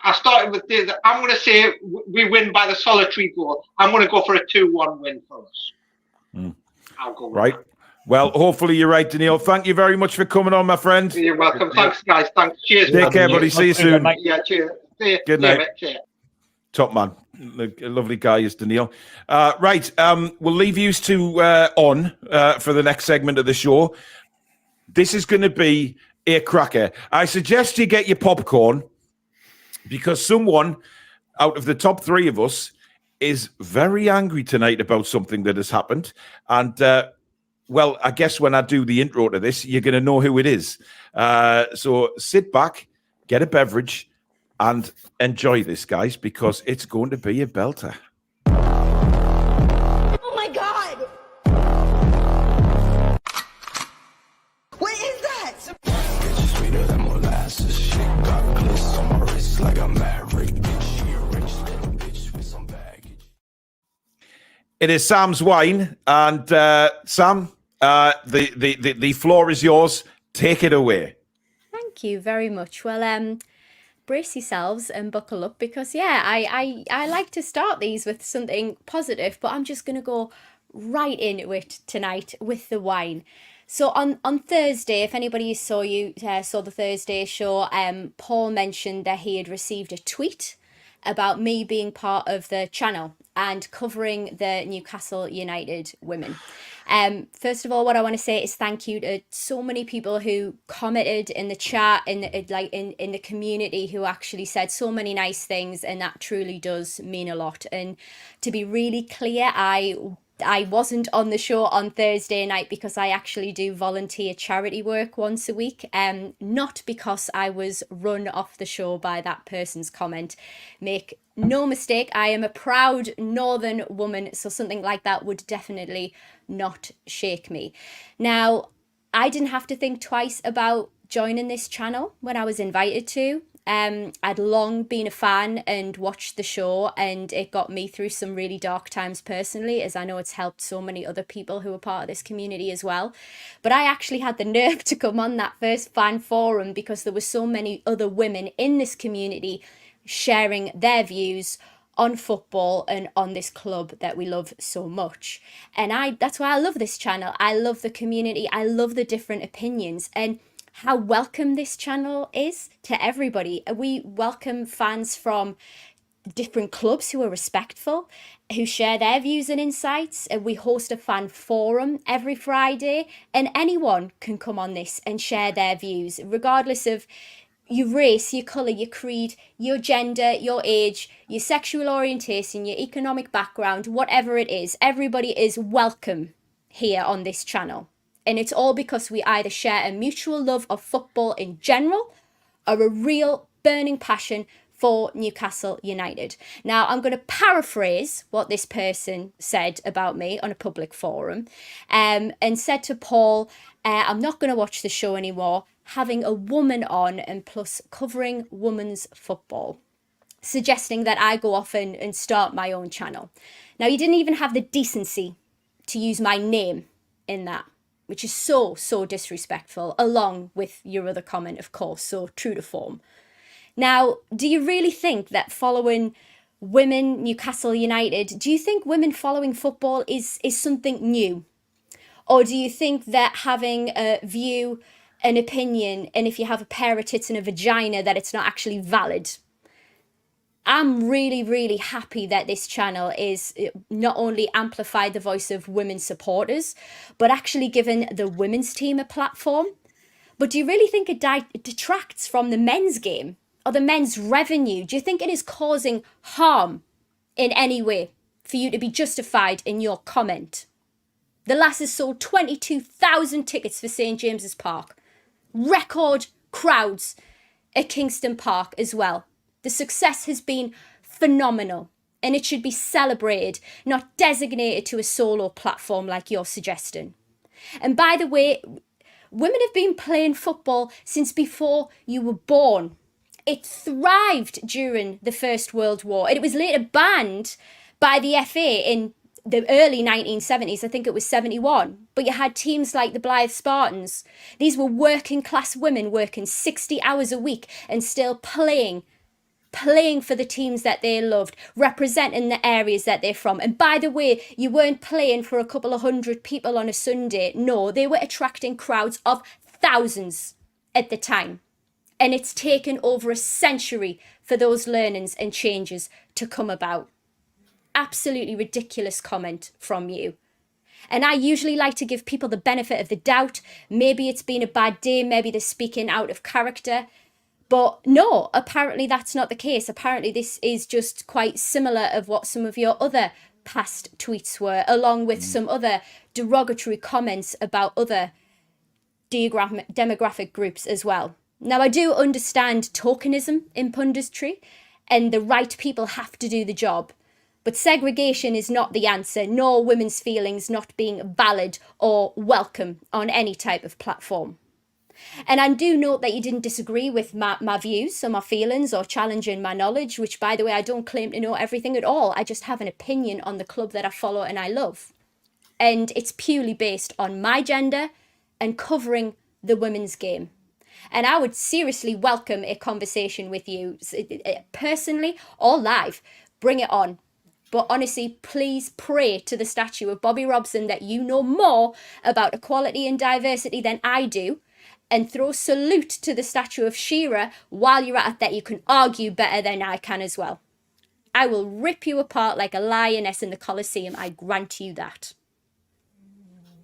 S4: I started with this. I'm going to say we win by the solitary goal. I'm going to go for a 2-1 win for us. I'll go with that.
S1: Well, hopefully you're right, Daniil. Thank you very much for coming on, my friend.
S4: You're welcome. Thanks, guys. Thanks. Cheers.
S1: Take care, buddy. See you soon.
S4: Yeah, cheers. See you.
S1: Good night. Top man. A lovely guy is Daniil. We'll leave you two on for the next segment of the show. This is going to be a cracker. I suggest you get your popcorn, because someone out of the top 3 of us is very angry tonight about something that has happened. And, I guess when I do the intro to this, you're going to know who it is. So sit back, get a beverage, and enjoy this, guys, because it's going to be a belter.
S7: Oh, my God! What is that?
S8: It's sweeter than molasses. Shit got gliss on my wrist like a maverick. She a rich little bitch with some baggage.
S1: It is Sam's wine, and Sam, the floor is yours. Take it away.
S2: Thank you very much. Well, brace yourselves and buckle up, because I like to start these with something positive, but I'm just going to go right into it tonight with the wine. So on Thursday, if anybody saw the Thursday show, Paul mentioned that he had received a tweet about me being part of the channel, and covering the Newcastle United women. First of all, what I want to say is thank you to so many people who commented in the chat, in the community, who actually said so many nice things, and that truly does mean a lot. And to be really clear, I wasn't on the show on Thursday night because I actually do volunteer charity work once a week, not because I was run off the show by that person's comment. Make no mistake, I am a proud northern woman, so something like that would definitely not shake me. Now, I didn't have to think twice about joining this channel when I was invited to. I'd long been a fan and watched the show, and it got me through some really dark times personally, as I know it's helped so many other people who are part of this community as well. But I actually had the nerve to come on that first fan forum because there were so many other women in this community sharing their views on football and on this club that we love so much. And that's why I love this channel. I love the community. I love the different opinions and how welcome this channel is to everybody. We welcome fans from different clubs who are respectful, who share their views and insights. And we host a fan forum every Friday, and anyone can come on this and share their views, regardless of your race, your colour, your creed, your gender, your age, your sexual orientation, your economic background, whatever it is. Everybody is welcome here on this channel. And it's all because we either share a mutual love of football in general or a real burning passion for Newcastle United. Now, I'm going to paraphrase what this person said about me on a public forum, and said to Paul, I'm not going to watch the show anymore, having a woman on and plus covering women's football, suggesting that I go off and start my own channel. Now, you didn't even have the decency to use my name in that, which is so disrespectful, along with your other comment, of course, so true to form. Now, do you really think that following women, Newcastle United, do you think women following football is something new? Or do you think that having a view, an opinion, and if you have a pair of tits and a vagina, that it's not actually valid? I'm really happy that this channel is not only amplified the voice of women supporters, but actually given the women's team a platform. But do you really think it detracts from the men's game or the men's revenue? Do you think it is causing harm in any way for you to be justified in your comment? The lasses sold 22,000 tickets for St. James's Park. Record crowds at Kingston Park as well. The success has been phenomenal, and it should be celebrated, not designated to a solo platform like you're suggesting. And by the way, women have been playing football since before you were born. It thrived during the First World War, and it was later banned by the FA in the early 1970s. I think it was 71. But you had teams like the Blythe Spartans. These were working class women working 60 hours a week and still playing for the teams that they loved, representing the areas that they're from. And by the way, you weren't playing for a couple of hundred people on a Sunday. No, they were attracting crowds of thousands at the time. And it's taken over a century for those learnings and changes to come about. Absolutely ridiculous comment from you. And I usually like to give people the benefit of the doubt. Maybe it's been a bad day. Maybe they're speaking out of character. But no, apparently that's not the case. Apparently this is just quite similar of what some of your other past tweets were, along with some other derogatory comments about other demographic groups as well. Now, I do understand tokenism in punditry, and the right people have to do the job. But segregation is not the answer, nor women's feelings not being valid or welcome on any type of platform. And I do note that you didn't disagree with my views or my feelings or challenging my knowledge, which, by the way, I don't claim to know everything at all. I just have an opinion on the club that I follow and I love. And it's purely based on my gender and covering the women's game. And I would seriously welcome a conversation with you personally or live. Bring it on. But honestly, please pray to the statue of Bobby Robson that you know more about equality and diversity than I do. And throw salute to the statue of Shearer while you're at it, that you can argue better than I can as well. I will rip you apart like a lioness in the Colosseum. I grant you that.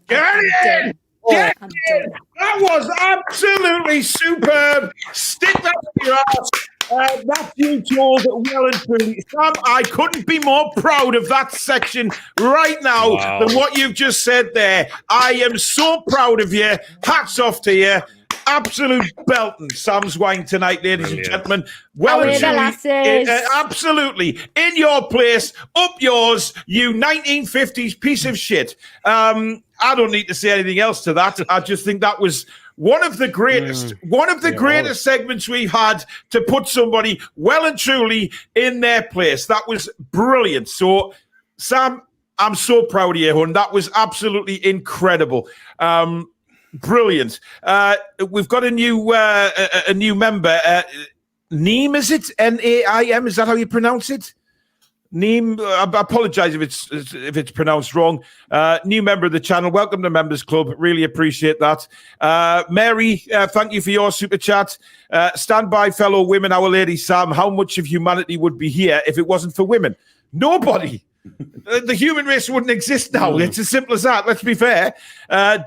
S2: I'm done.
S1: Get
S2: I'm done.
S1: That was absolutely superb. Stick that in your ass. That's you told well and truly. Sam, I couldn't be more proud of that section right now than what you've just said there. I am so proud of you. Hats off to you. Absolute belting Sam's wine tonight, ladies and gentlemen. Well and truly, absolutely. In your place, up yours, you 1950s piece of shit. I don't need to say anything else to that. I just think that was one of the greatest segments we've had to put somebody well and truly in their place. That was brilliant. So, Sam, I'm so proud of you, hon. That was absolutely incredible. Brilliant. We've got a new member. Neem, is it? Naim? Is that how you pronounce it? Neem. I apologize if it's pronounced wrong. New member of the channel. Welcome to Members Club. Really appreciate that. Mary, thank you for your super chat. Stand by, fellow women. Our Lady Sam. How much of humanity would be here if it wasn't for women? Nobody. The human race wouldn't exist now. It's as simple as that. Let's be fair.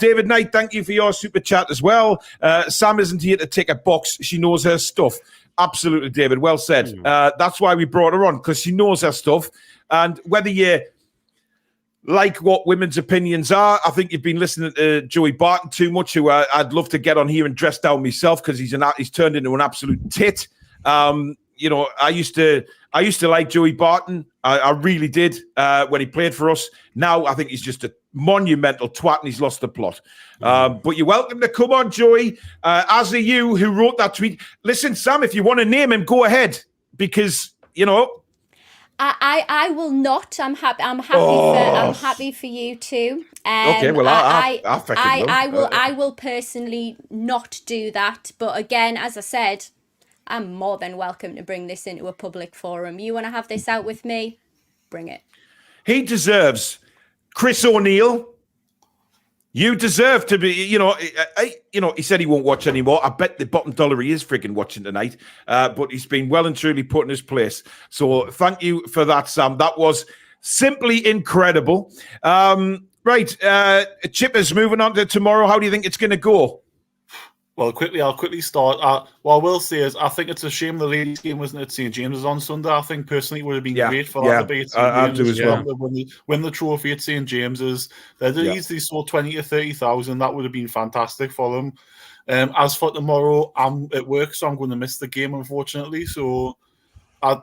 S1: David Knight, thank you for your super chat as well. Sam isn't here to tick a box. She knows her stuff. Absolutely, David. Well said. That's why we brought her on, because she knows her stuff. And whether you like what women's opinions are, I think you've been listening to Joey Barton too much, who I'd love to get on here and dress down myself, because he's turned into an absolute tit. You know, I used to like Joey Barton. I really did when he played for us. Now I think he's just a monumental twat and he's lost the plot. But you're welcome to come on, Joey. As are you, who wrote that tweet. Listen, Sam, if you want to name him, go ahead, because you know.
S2: I will not. I'm happy for you too.
S1: Okay, well,
S2: I will personally not do that. But again, as I said, I'm more than welcome to bring this into a public forum. You want to have this out with me? Bring it.
S1: He deserves Chris O'Neill. You deserve to be, he said he won't watch anymore. I bet the bottom dollar he is frigging watching tonight. But he's been well and truly put in his place. So thank you for that, Sam. That was simply incredible. Right. Chippers, moving on to tomorrow. How do you think it's going to go?
S5: Well, I'll quickly start. What I will say is, I think it's a shame the ladies' game wasn't at St. James's on Sunday. I think personally it would have been great for that debate.
S1: I do as well.
S5: Win the trophy at St. James's. They'd easily sold 20 to 30,000. That would have been fantastic for them. As for tomorrow, I'm at work, so I'm going to miss the game, unfortunately. So, the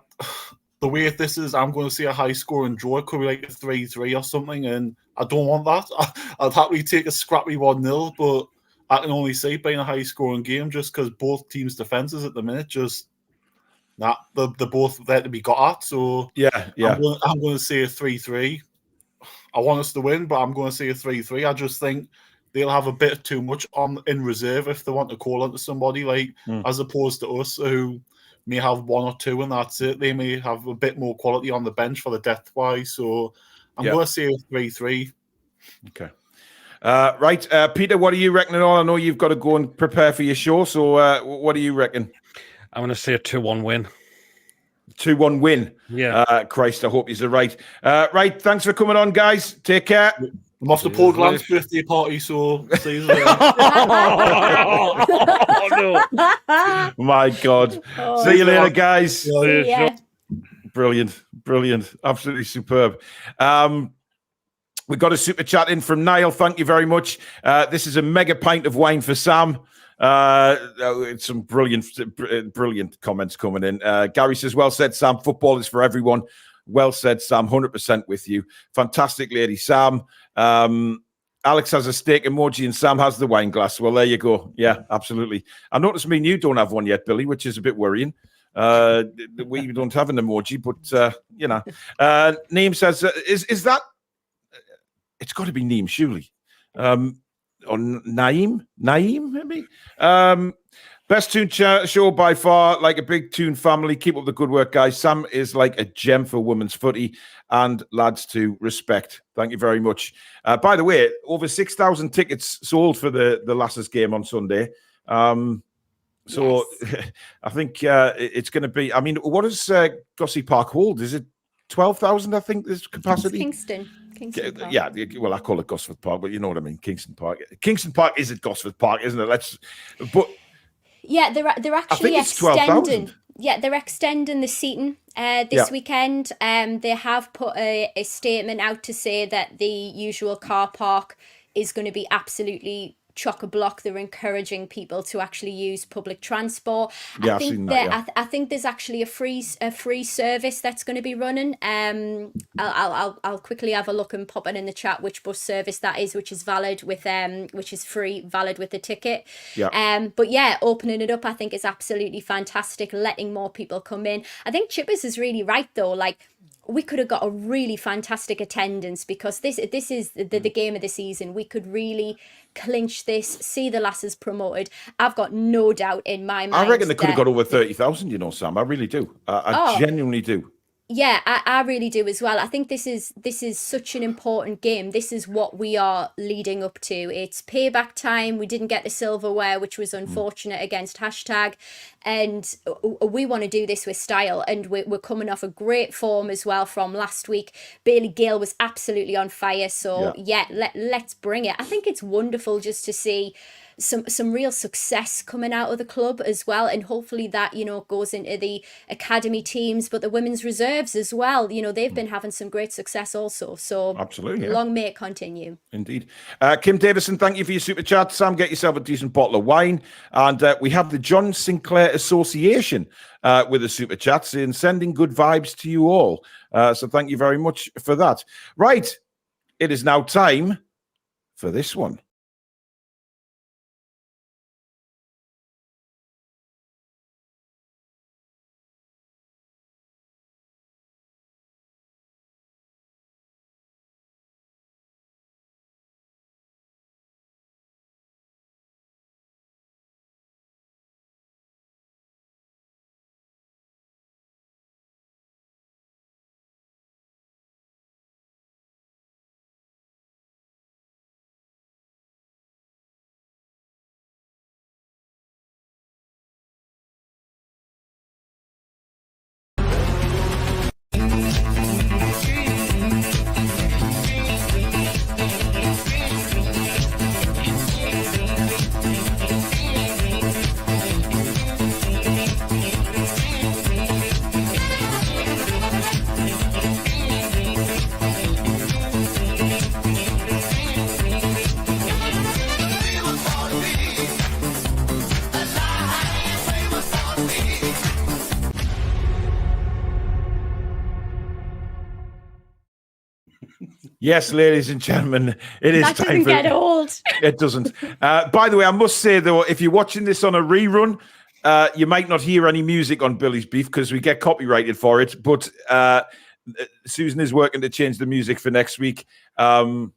S5: way this is, I'm going to see a high score and draw. It could be like a 3-3 or something, and I don't want that. I'd happily take a scrappy 1-0, but I can only see it being a high-scoring game just because both teams' defenses at the minute they're both there to be got at. So I'm going to say a 3-3. I want us to win, but I'm going to say a 3-3. I just think they'll have a bit too much in reserve if they want to call onto somebody, as opposed to us who may have one or two and that's it. They may have a bit more quality on the bench for the depth-wise. So I'm going to say a 3-3.
S1: Okay. Right, Peter, what are you reckoning on? I know you've got to go and prepare for your show, so what do you reckon?
S6: I'm going to say a 2-1 win.
S1: 2-1 win?
S6: Yeah.
S1: Christ, I hope he's right. Right, thanks for coming on, guys. Take care.
S5: I'm off to Paul Grant's birthday party, so see you later.
S1: No. My God. See you later, guys.
S2: Yeah.
S1: Brilliant. Absolutely superb. We got a super chat in from Niall. Thank you very much. This is a mega pint of wine for Sam. Some brilliant comments coming in. Gary says, well said, Sam. Football is for everyone. Well said, Sam. 100% with you. Fantastic lady, Sam. Alex has a steak emoji and Sam has the wine glass. Well, there you go. Yeah, absolutely. I noticed me and you don't have one yet, Billy, which is a bit worrying. We don't have an emoji, but, Neem says, is that... It's got to be Neem, surely. Or Naim, maybe? Best Toon show by far, like a big Toon family. Keep up the good work, guys. Sam is like a gem for women's footy, and lads to respect. Thank you very much. By the way, over 6,000 tickets sold for the Lassers game on Sunday. So I think it's going to be. I mean, what does Gossy Park hold? Is it 12,000? I think this capacity.
S2: It's Kingston Park.
S1: Yeah, well, I call it Gosford Park, but you know what I mean. Kingston Park. Kingston Park is at Gosford Park, isn't it?
S2: Yeah, they're actually extending. Yeah, they're extending the seating this weekend. They have put a statement out to say that the usual car park is going to be absolutely chock-a-block. They're encouraging people to actually use public transport.
S1: Yeah,
S2: I think there's actually a free service that's going to be running. I'll quickly have a look and pop it in the chat which bus service that is, which is valid with which is free, valid with the ticket. But yeah, opening it up, I think is absolutely fantastic. Letting more people come in. I think Chippers is really right though. Like, we could have got a really fantastic attendance because this is the game of the season. We could really clinch this, see the lasses promoted. I've got no doubt in my mind.
S1: I reckon they could have got over 30,000, you know, Sam. I really do. I genuinely do.
S2: Yeah, I really do as well. I think this is such an important game. This is what we are leading up to. It's payback time. We didn't get the silverware, which was unfortunate against hashtag. And we want to do this with style. And we're coming off a great form as well from last week. Bailey Gale was absolutely on fire. So let's bring it. I think it's wonderful just to see some real success coming out of the club as well, and hopefully that, you know, goes into the academy teams, but the women's reserves as well. You know, they've been having some great success also. So
S1: absolutely,
S2: long may it continue.
S1: Indeed. Kim Davison, thank you for your super chat. Sam, get yourself a decent bottle of wine. And we have the John Sinclair Association with the super chats and sending good vibes to you all. So thank you very much for that. Right, it is now time for this one. Yes, ladies and gentlemen, it is
S2: that
S1: time
S2: doesn't
S1: for
S2: get old.
S1: It doesn't. By the way, I must say, though, if you're watching this on a rerun, you might not hear any music on Billy's Beef because we get copyrighted for it. But Susan is working to change the music for next week. So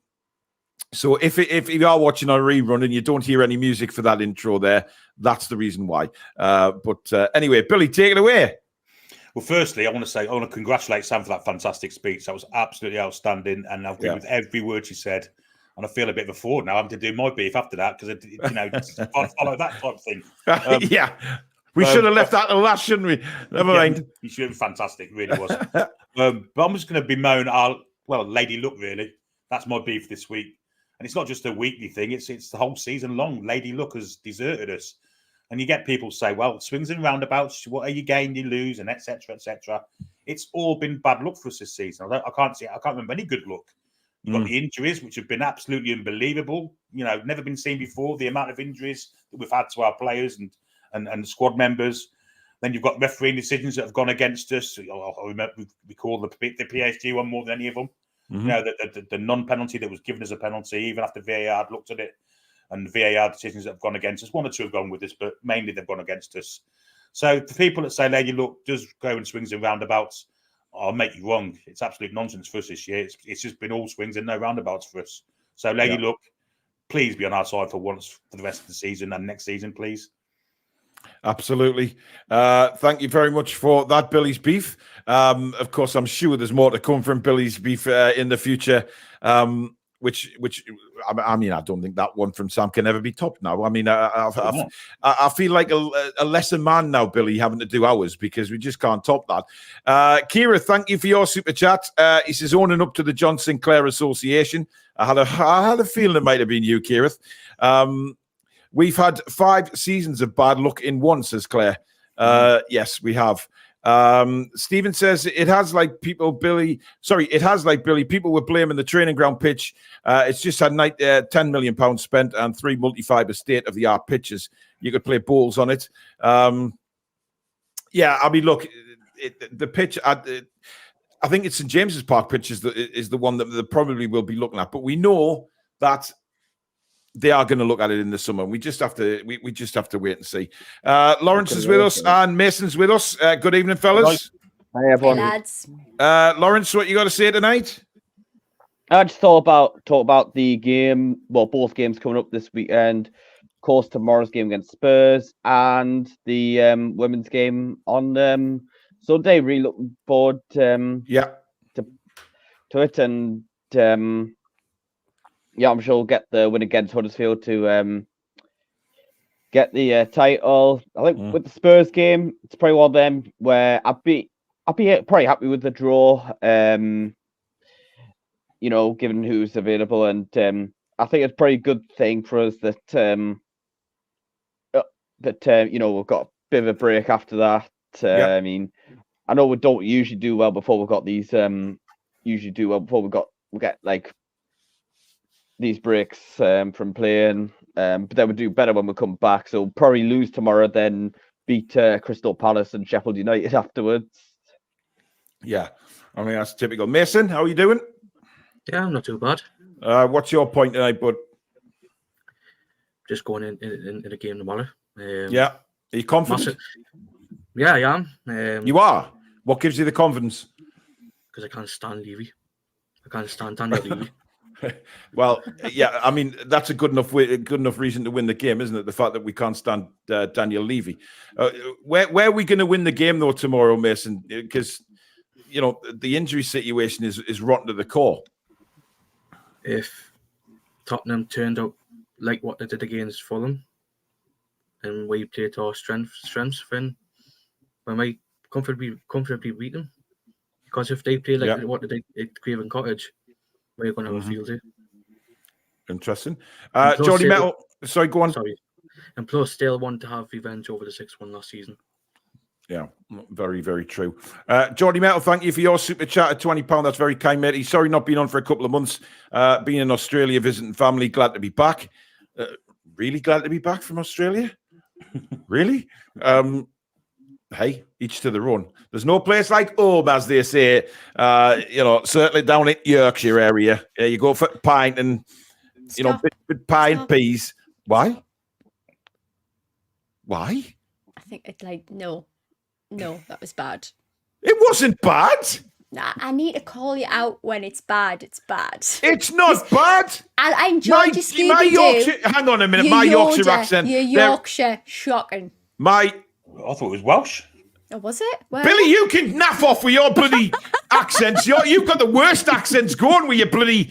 S1: if you are watching on a rerun and you don't hear any music for that intro there, that's the reason why. But anyway, Billy, take it away.
S3: Well, firstly, I want to congratulate Sam for that fantastic speech. That was absolutely outstanding, and I agree with every word she said. And I feel a bit of a fraud now. I'm to do my beef after that because you know can't follow that type of thing.
S1: We should have left that to last, shouldn't we? Never mind.
S3: You should have been fantastic, really was. But I'm just going to bemoan Lady Luck. Really, that's my beef this week, and it's not just a weekly thing. It's the whole season long. Lady Luck has deserted us. And you get people say, well, swings and roundabouts, what are you gain, you lose, and etc., etc. It's all been bad luck for us this season. I can't remember any good luck. You've got the injuries, which have been absolutely unbelievable. You know, never been seen before. The amount of injuries that we've had to our players and squad members. Then you've got refereeing decisions that have gone against us. I remember we call the PSG one more than any of them. You know, the non-penalty that was given as a penalty, even after VAR had looked at it. And VAR decisions that have gone against us. One or two have gone with us, but mainly they've gone against us. So the people that say Lady Luck does go in swings and roundabouts, I'll make you wrong. It's absolute nonsense for us this year. It's just been all swings and no roundabouts for us. So Lady Luck, please be on our side for once for the rest of the season and next season, please.
S1: Absolutely. Thank you very much for that, Billy's Beef. Of course, I'm sure there's more to come from Billy's Beef in the future. which I mean, I don't think that one from Sam can ever be topped now. I mean, I feel like a lesser man now, Billy, having to do ours because we just can't top that. Kira, thank you for your super chat. He says, owning up to the John Sinclair Association. I had a feeling it might have been you, Kira. We've had 5 seasons of bad luck in one, says Claire. Yes, we have. Stephen says it has like Billy. People were blaming the training ground pitch. It's just had £10 million spent and 3 multi-fiber state-of-the-art pitches. You could play bowls on it. Yeah, I mean, look, the pitch. I think it's St James's Park pitch is the one that they probably will be looking at. But we know that they are going to look at it in the summer. We just have to wait and see. Lawrence is with us and Mason's with us. Good evening, fellas.
S9: Hi, everyone.
S2: Hey, lads.
S1: Lawrence, what you got to say tonight?
S9: I just talk about the game. Well, both games coming up this weekend. Of course, tomorrow's game against Spurs and the women's game on Sunday. Really looking forward to it, and yeah, I'm sure we'll get the win against Huddersfield to get the title. I think with the Spurs game, it's probably one of them where I'd be probably happy with the draw. You know, given who's available, and I think it's probably a good thing for us that you know, we've got a bit of a break after that. I mean, I know we don't usually do well before we've got these. Usually do well before we get like these breaks from playing, but then we do better when we come back. So probably lose tomorrow, then beat Crystal Palace and Sheffield United afterwards.
S1: Yeah, I mean that's typical. Mason, how are you doing?
S10: Yeah, I'm not too bad.
S1: What's your point tonight, bud?
S10: Just going in a game tomorrow.
S1: Yeah, are you confident?
S10: Yeah, I am.
S1: You are. What gives you the confidence?
S10: Because I can't stand Levy. I can't stand Daniel Levy.
S1: Well, yeah, I mean that's a good enough reason to win the game, isn't it? The fact that we can't stand Daniel Levy. Where are we going to win the game though tomorrow, Mason? Because you know the injury situation is rotten to the core.
S10: If Tottenham turned out like what they did against Fulham, and we played to our strengths, then we might comfortably beat them. Because if they play like what they did at Craven Cottage, we're going to have a field day.
S1: Interesting. Jordy Metal, sorry, go on.
S10: Sorry. And plus, they'll want to have revenge over the 6-1 last season.
S1: Yeah, very, very true. Jordy Metal, thank you for your super chat at £20. That's very kind, mate. He's sorry not being on for a couple of months. Being in Australia, visiting family. Glad to be back. Really glad to be back from Australia? Really? Hey, each to their own. There's no place like home, as they say. You know, certainly down in Yorkshire area. You go for pint and, you know, bit pie and peas. Why? Why?
S2: I think it's like, no, that was bad.
S1: It wasn't bad.
S2: Nah, I need to call you out when it's bad. It's bad.
S1: It's not bad.
S2: I enjoyed your Scooby-Doo.
S1: Yorkshire, hang on a minute. My Yorkshire accent.
S2: Your Yorkshire, shocking.
S3: I thought it was Welsh.
S2: Oh, was it? Where?
S1: Billy, you can naff off with your bloody accents. You've got the worst accents going with your bloody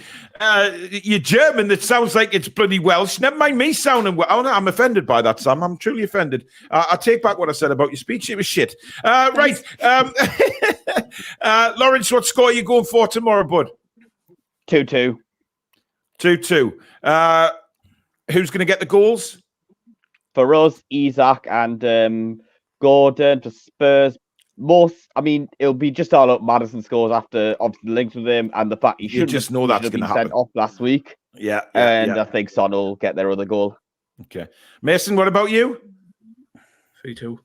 S1: your German that sounds like it's bloody Welsh. Never mind me sounding well. Oh, no, I'm offended by that, Sam. I'm truly offended. I take back what I said about your speech. It was shit. Right. Lawrence, what score are you going for tomorrow, bud?
S9: 2-2.
S1: 2-2. Who's going to get the goals?
S9: For us, Isak and Gordon. For Spurs, it'll be just all up. Madison scores after obviously the links with him and the fact he should
S1: just know that's going to happen.
S9: Sent off last week.
S1: Yeah,
S9: I think Son will get their other goal.
S1: Okay, Mason, what about you?
S10: 3-2.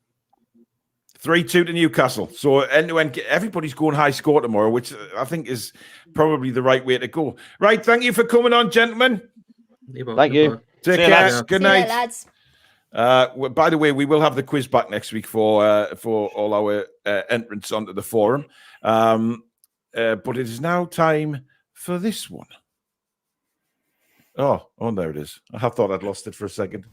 S1: 3-2 to Newcastle. So end-to-end, everybody's going high score tomorrow, which I think is probably the right way to go. Right, thank you for coming on, gentlemen.
S9: Thank you.
S1: Take care. Good night,
S2: lads.
S1: By the way, we will have the quiz back next week for all our entrants onto the forum. But it is now time for this one. Oh, there it is. I thought I'd lost it for a second.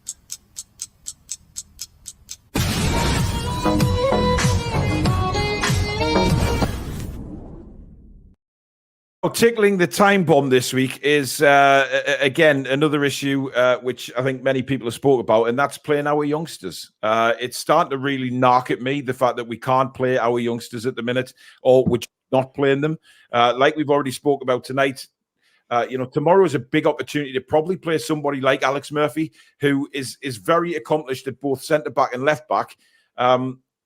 S1: Tickling the time bomb this week is, again, another issue which I think many people have spoke about, and that's playing our youngsters. It's starting to really knock at me, the fact that we can't play our youngsters at the minute, or we're not playing them. Like we've already spoke about tonight, tomorrow is a big opportunity to probably play somebody like Alex Murphy, who is very accomplished at both centre-back and left-back.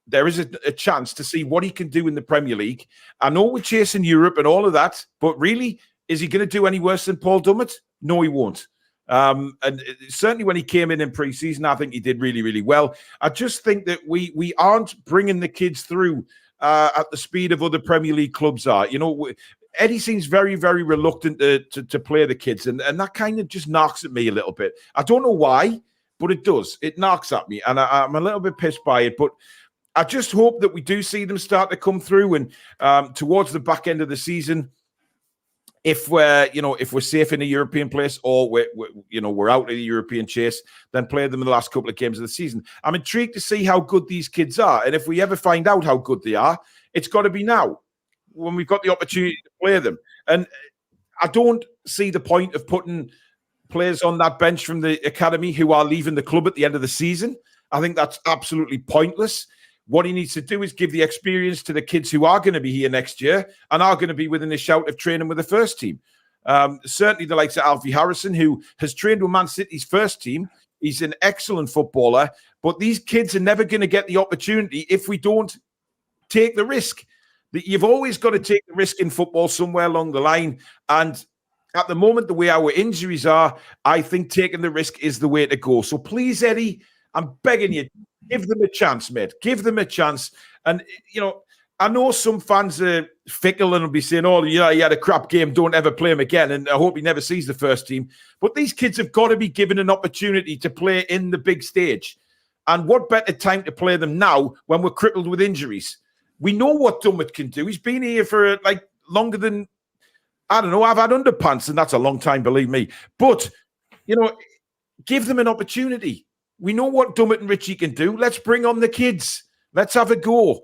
S1: There is a chance to see what he can do in the Premier League. I know we're chasing Europe and all of that, but really, is he going to do any worse than Paul Dummett? No, he won't. And certainly when he came in pre-season, I think he did really, really well. I just think that we aren't bringing the kids through at the speed of other Premier League clubs are. Eddie seems very, very reluctant to play the kids, and that kind of just knocks at me a little bit. I don't know why, but it does. It knocks at me, and I'm a little bit pissed by it, but I just hope that we do see them start to come through, and towards the back end of the season, if we're safe in a European place, or we're out of the European chase, then play them in the last couple of games of the season. I'm intrigued to see how good these kids are, and if we ever find out how good they are, it's got to be now, when we've got the opportunity to play them. And I don't see the point of putting players on that bench from the academy who are leaving the club at the end of the season. I think that's absolutely pointless. What he needs to do is give the experience to the kids who are going to be here next year and are going to be within a shout of training with the first team. Certainly the likes of Alfie Harrison, who has trained with Man City's first team. He's an excellent footballer, but these kids are never going to get the opportunity if we don't take the risk. You've always got to take the risk in football somewhere along the line. And at the moment, the way our injuries are, I think taking the risk is the way to go. So please, Eddie, I'm begging you, give them a chance, mate. Give them a chance. And, I know some fans are fickle and will be saying, oh, he had a crap game, don't ever play him again, and I hope he never sees the first team. But these kids have got to be given an opportunity to play in the big stage. And what better time to play them now when we're crippled with injuries? We know what Dummett can do. He's been here for longer than, I don't know, I've had underpants, and that's a long time, believe me. But, give them an opportunity. We know what Dummett and Richie can do. Let's bring on the kids. Let's have a go.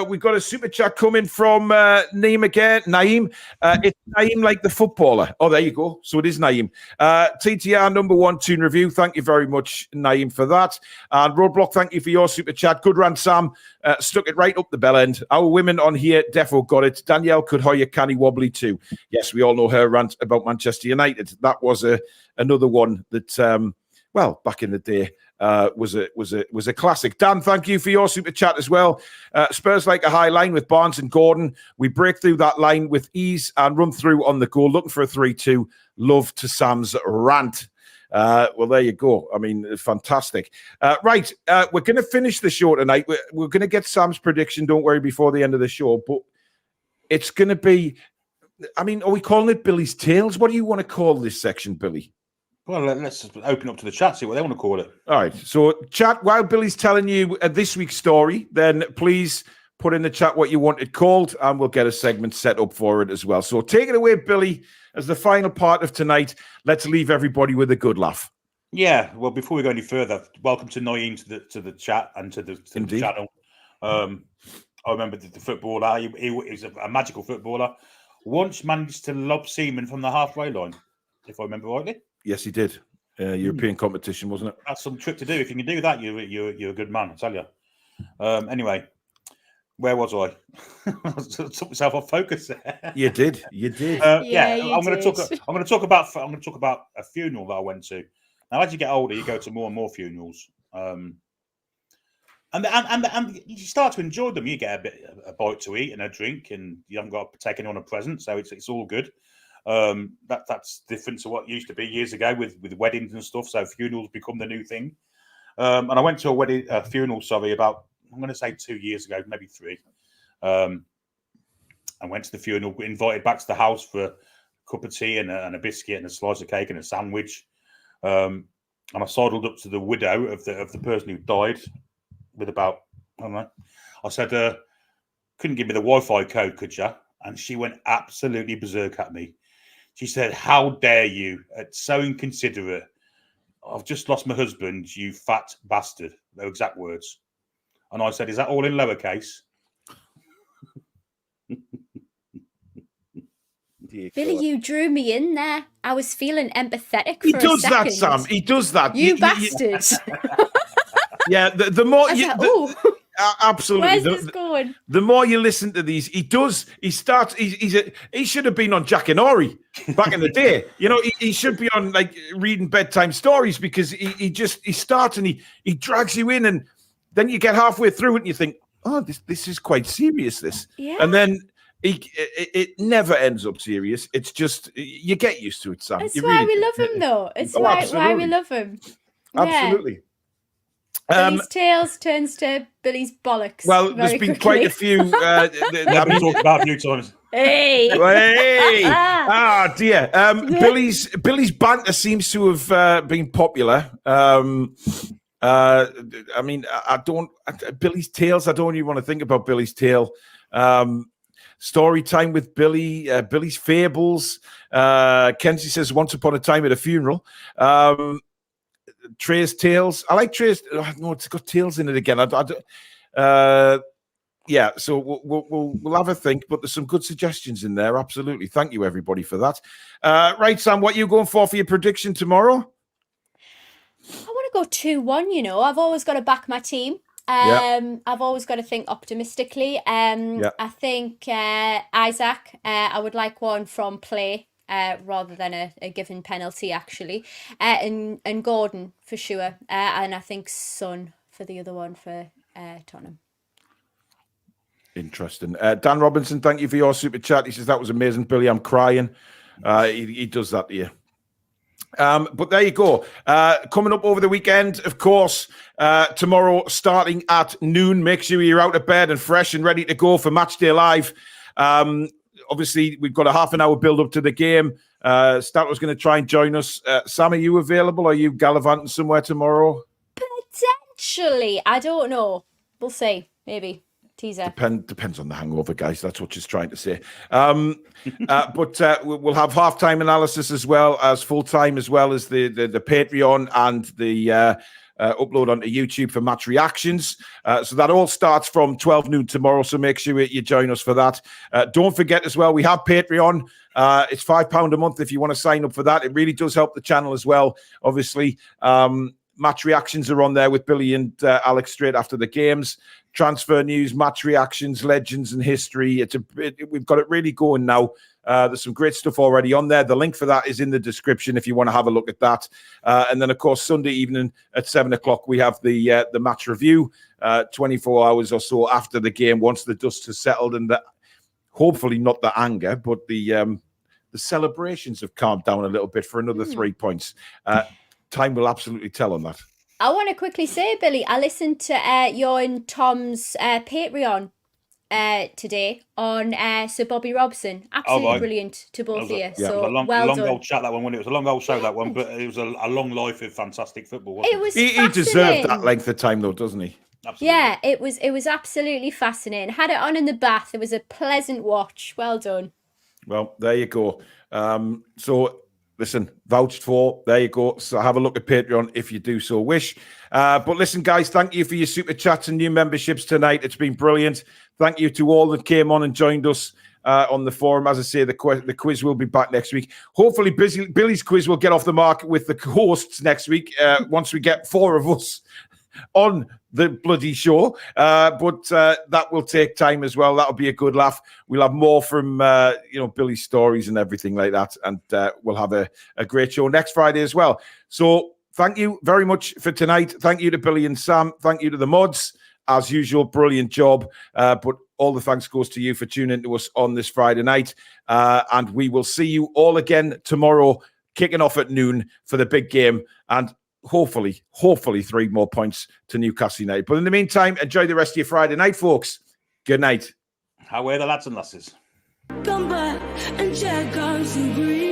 S1: We've got a super chat coming from Naeem again. Naeem. It's Naeem like the footballer. Oh, there you go. So it is Naeem. TTR number 1 Toon review. Thank you very much, Naeem, for that. And Roadblock, thank you for your super chat. Good run, Sam. Stuck it right up the bell end. Our women on here defo got it. Danielle could hire Canny Wobbly too. Yes, we all know her rant about Manchester United. That was another one that, back in the day, was a classic. Dan, thank you for your super chat as well. Spurs like a high line with Barnes and Gordon. We break through that line with ease and run through on the goal. Looking for a 3-2. Love to Sam's rant. Well, there you go. I mean, fantastic. Right, we're going to finish the show tonight. We're going to get Sam's prediction, don't worry, before the end of the show. But it's going to be, are we calling it Billy's Tales? What do you want to call this section, Billy?
S3: Well, let's open up to the chat, see what they want to call it.
S1: All right. So, chat, while Billy's telling you this week's story, then please put in the chat what you want it called, and we'll get a segment set up for it as well. So, take it away, Billy, as the final part of tonight. Let's leave everybody with a good laugh.
S3: Yeah. Well, before we go any further, welcome to Naeem to the chat and to the channel. I remember the footballer. He was a magical footballer. Once managed to lob Seaman from the halfway line, if I remember rightly.
S1: Yes, he did. European competition, wasn't it?
S3: That's some trick to do. If you can do that, you're a good man, I tell you. Anyway, where was I? I took myself off focus there.
S1: You did. I'm going to talk about a funeral that I went to. Now, as you get older, you go to more and more funerals, and you start to enjoy them. You get a bite to eat and a drink, and you haven't got to take anyone a present, so it's all good. That's different to what used to be years ago with weddings and stuff. So funerals become the new thing. And I went to a funeral, about, I'm going to say 2 years ago, maybe 3. I went to the funeral, invited back to the house for a cup of tea and a biscuit and a slice of cake and a sandwich. And I sidled up to the widow of the person who died with about, I don't know. I said, couldn't give me the Wi-Fi code, could you? And she went absolutely berserk at me. She said, how dare you? It's so inconsiderate. I've just lost my husband, you fat bastard. Their exact words. And I said, is that all in lowercase? dear
S2: Billy,
S1: God.
S2: you drew me in there. I was feeling empathetic
S1: He
S2: for
S1: does
S2: a
S1: that,
S2: second.
S1: Sam. He does that.
S2: You bastard.
S1: Yeah, the more
S2: I was
S1: you...
S2: like, ooh,
S1: absolutely.
S2: where's this going?
S1: The more you listen to these, he starts. He should have been on Jack and Ori back in the day. You know, he should be on like reading bedtime stories, because he starts and he drags you in, and then you get halfway through it and you think, oh, this is quite serious.
S2: Yeah.
S1: And then it never ends up serious. It's just you get used to it, Sam.
S2: That's
S1: You
S2: why
S1: really
S2: we
S1: do.
S2: love him, though. It's
S1: Oh,
S2: why we
S1: absolutely.
S2: love him.
S1: Absolutely.
S2: Billy's tails turns to Billy's bollocks.
S1: Well, there's
S2: very
S1: been
S2: quickly.
S1: quite a few.
S3: I've been talked about a few times.
S2: Hey.
S1: Hey! Dear. Billy's banter seems to have been popular. I mean, Billy's tales. I don't even want to think about Billy's tale. Story time with Billy. Billy's fables. Kenzie says, once upon a time at a funeral. Trey's tales. I like Trey's. Oh, no, it's got tales in it again. Yeah, so we'll have a think, but there's some good suggestions in there. Absolutely. Thank you, everybody, for that. Right, Sam, what are you going for your prediction tomorrow?
S2: I want to go 2-1, you know. I've always got to back my team. I've always got to think optimistically. I think Isaac, I would like one from play rather than a given penalty, actually. And Gordon, for sure. And I think Son for the other one for Tottenham.
S1: Interesting. Dan Robinson, thank you for your super chat. He says, that was amazing, Billy. I'm crying. He does that to you. But there you go. Coming up over the weekend, of course, tomorrow starting at noon. Make sure you're out of bed and fresh and ready to go for Matchday Live. Obviously, we've got a half an hour build up to the game. Stato's going to try and join us. Sam, are you available? Are you gallivanting somewhere tomorrow?
S2: Potentially. I don't know. We'll see. Maybe. Teaser.
S1: Depends on the hangover, guys. That's what she's trying to say. But we'll have halftime analysis as well as full time, as well as the Patreon and the upload onto YouTube for match reactions. So that all starts from 12 noon tomorrow. So make sure you join us for that. Don't forget as well, we have Patreon. It's £5 a month if you want to sign up for that. It really does help the channel as well. Obviously, match reactions are on there with Billy and Alex straight after the games. Transfer news, match reactions, legends and history. We've got it really going now. There's some great stuff already on there. The link for that is in the description if you want to have a look at that. And then, of course, Sunday evening at 7 o'clock, we have the match review, 24 hours or so after the game, once the dust has settled and hopefully not the anger, but the celebrations have calmed down a little bit for another 3 points. Time will absolutely tell on that.
S2: I want to quickly say, Billy, I listened to your and Tom's Patreon today on Sir Bobby Robson. Absolutely brilliant to both of you.
S3: Yeah,
S2: so
S3: long
S2: done.
S3: old chat, that one, wasn't it? It was a long old show, that one, but it was a long life of fantastic football, wasn't it?
S2: It was
S1: He deserved that length of time, though, doesn't he?
S3: Absolutely.
S2: Yeah, it was absolutely fascinating. Had it on in the bath. It was a pleasant watch. Well done.
S1: Well, there you go. So, listen, vouched for. There you go. So have a look at Patreon if you do so wish. But listen, guys, thank you for your super chats and new memberships tonight. It's been brilliant. Thank you to all that came on and joined us on the forum. As I say, the quiz will be back next week. Hopefully, Billy's quiz will get off the mark with the hosts next week once we get 4 of us on the bloody show. But that will take time as well. That'll be a good laugh. We'll have more from Billy's stories and everything like that, and we'll have a great show next Friday as well. So thank you very much for tonight. Thank you to Billy and Sam. Thank you to the mods. As usual, brilliant job. But all the thanks goes to you for tuning to us on this Friday night. And we will see you all again tomorrow, kicking off at noon for the big game. And hopefully 3 more points to Newcastle United. But in the meantime, enjoy the rest of your Friday night, folks. Good night.
S3: How are the lads and lasses?
S7: Come back and check out some green.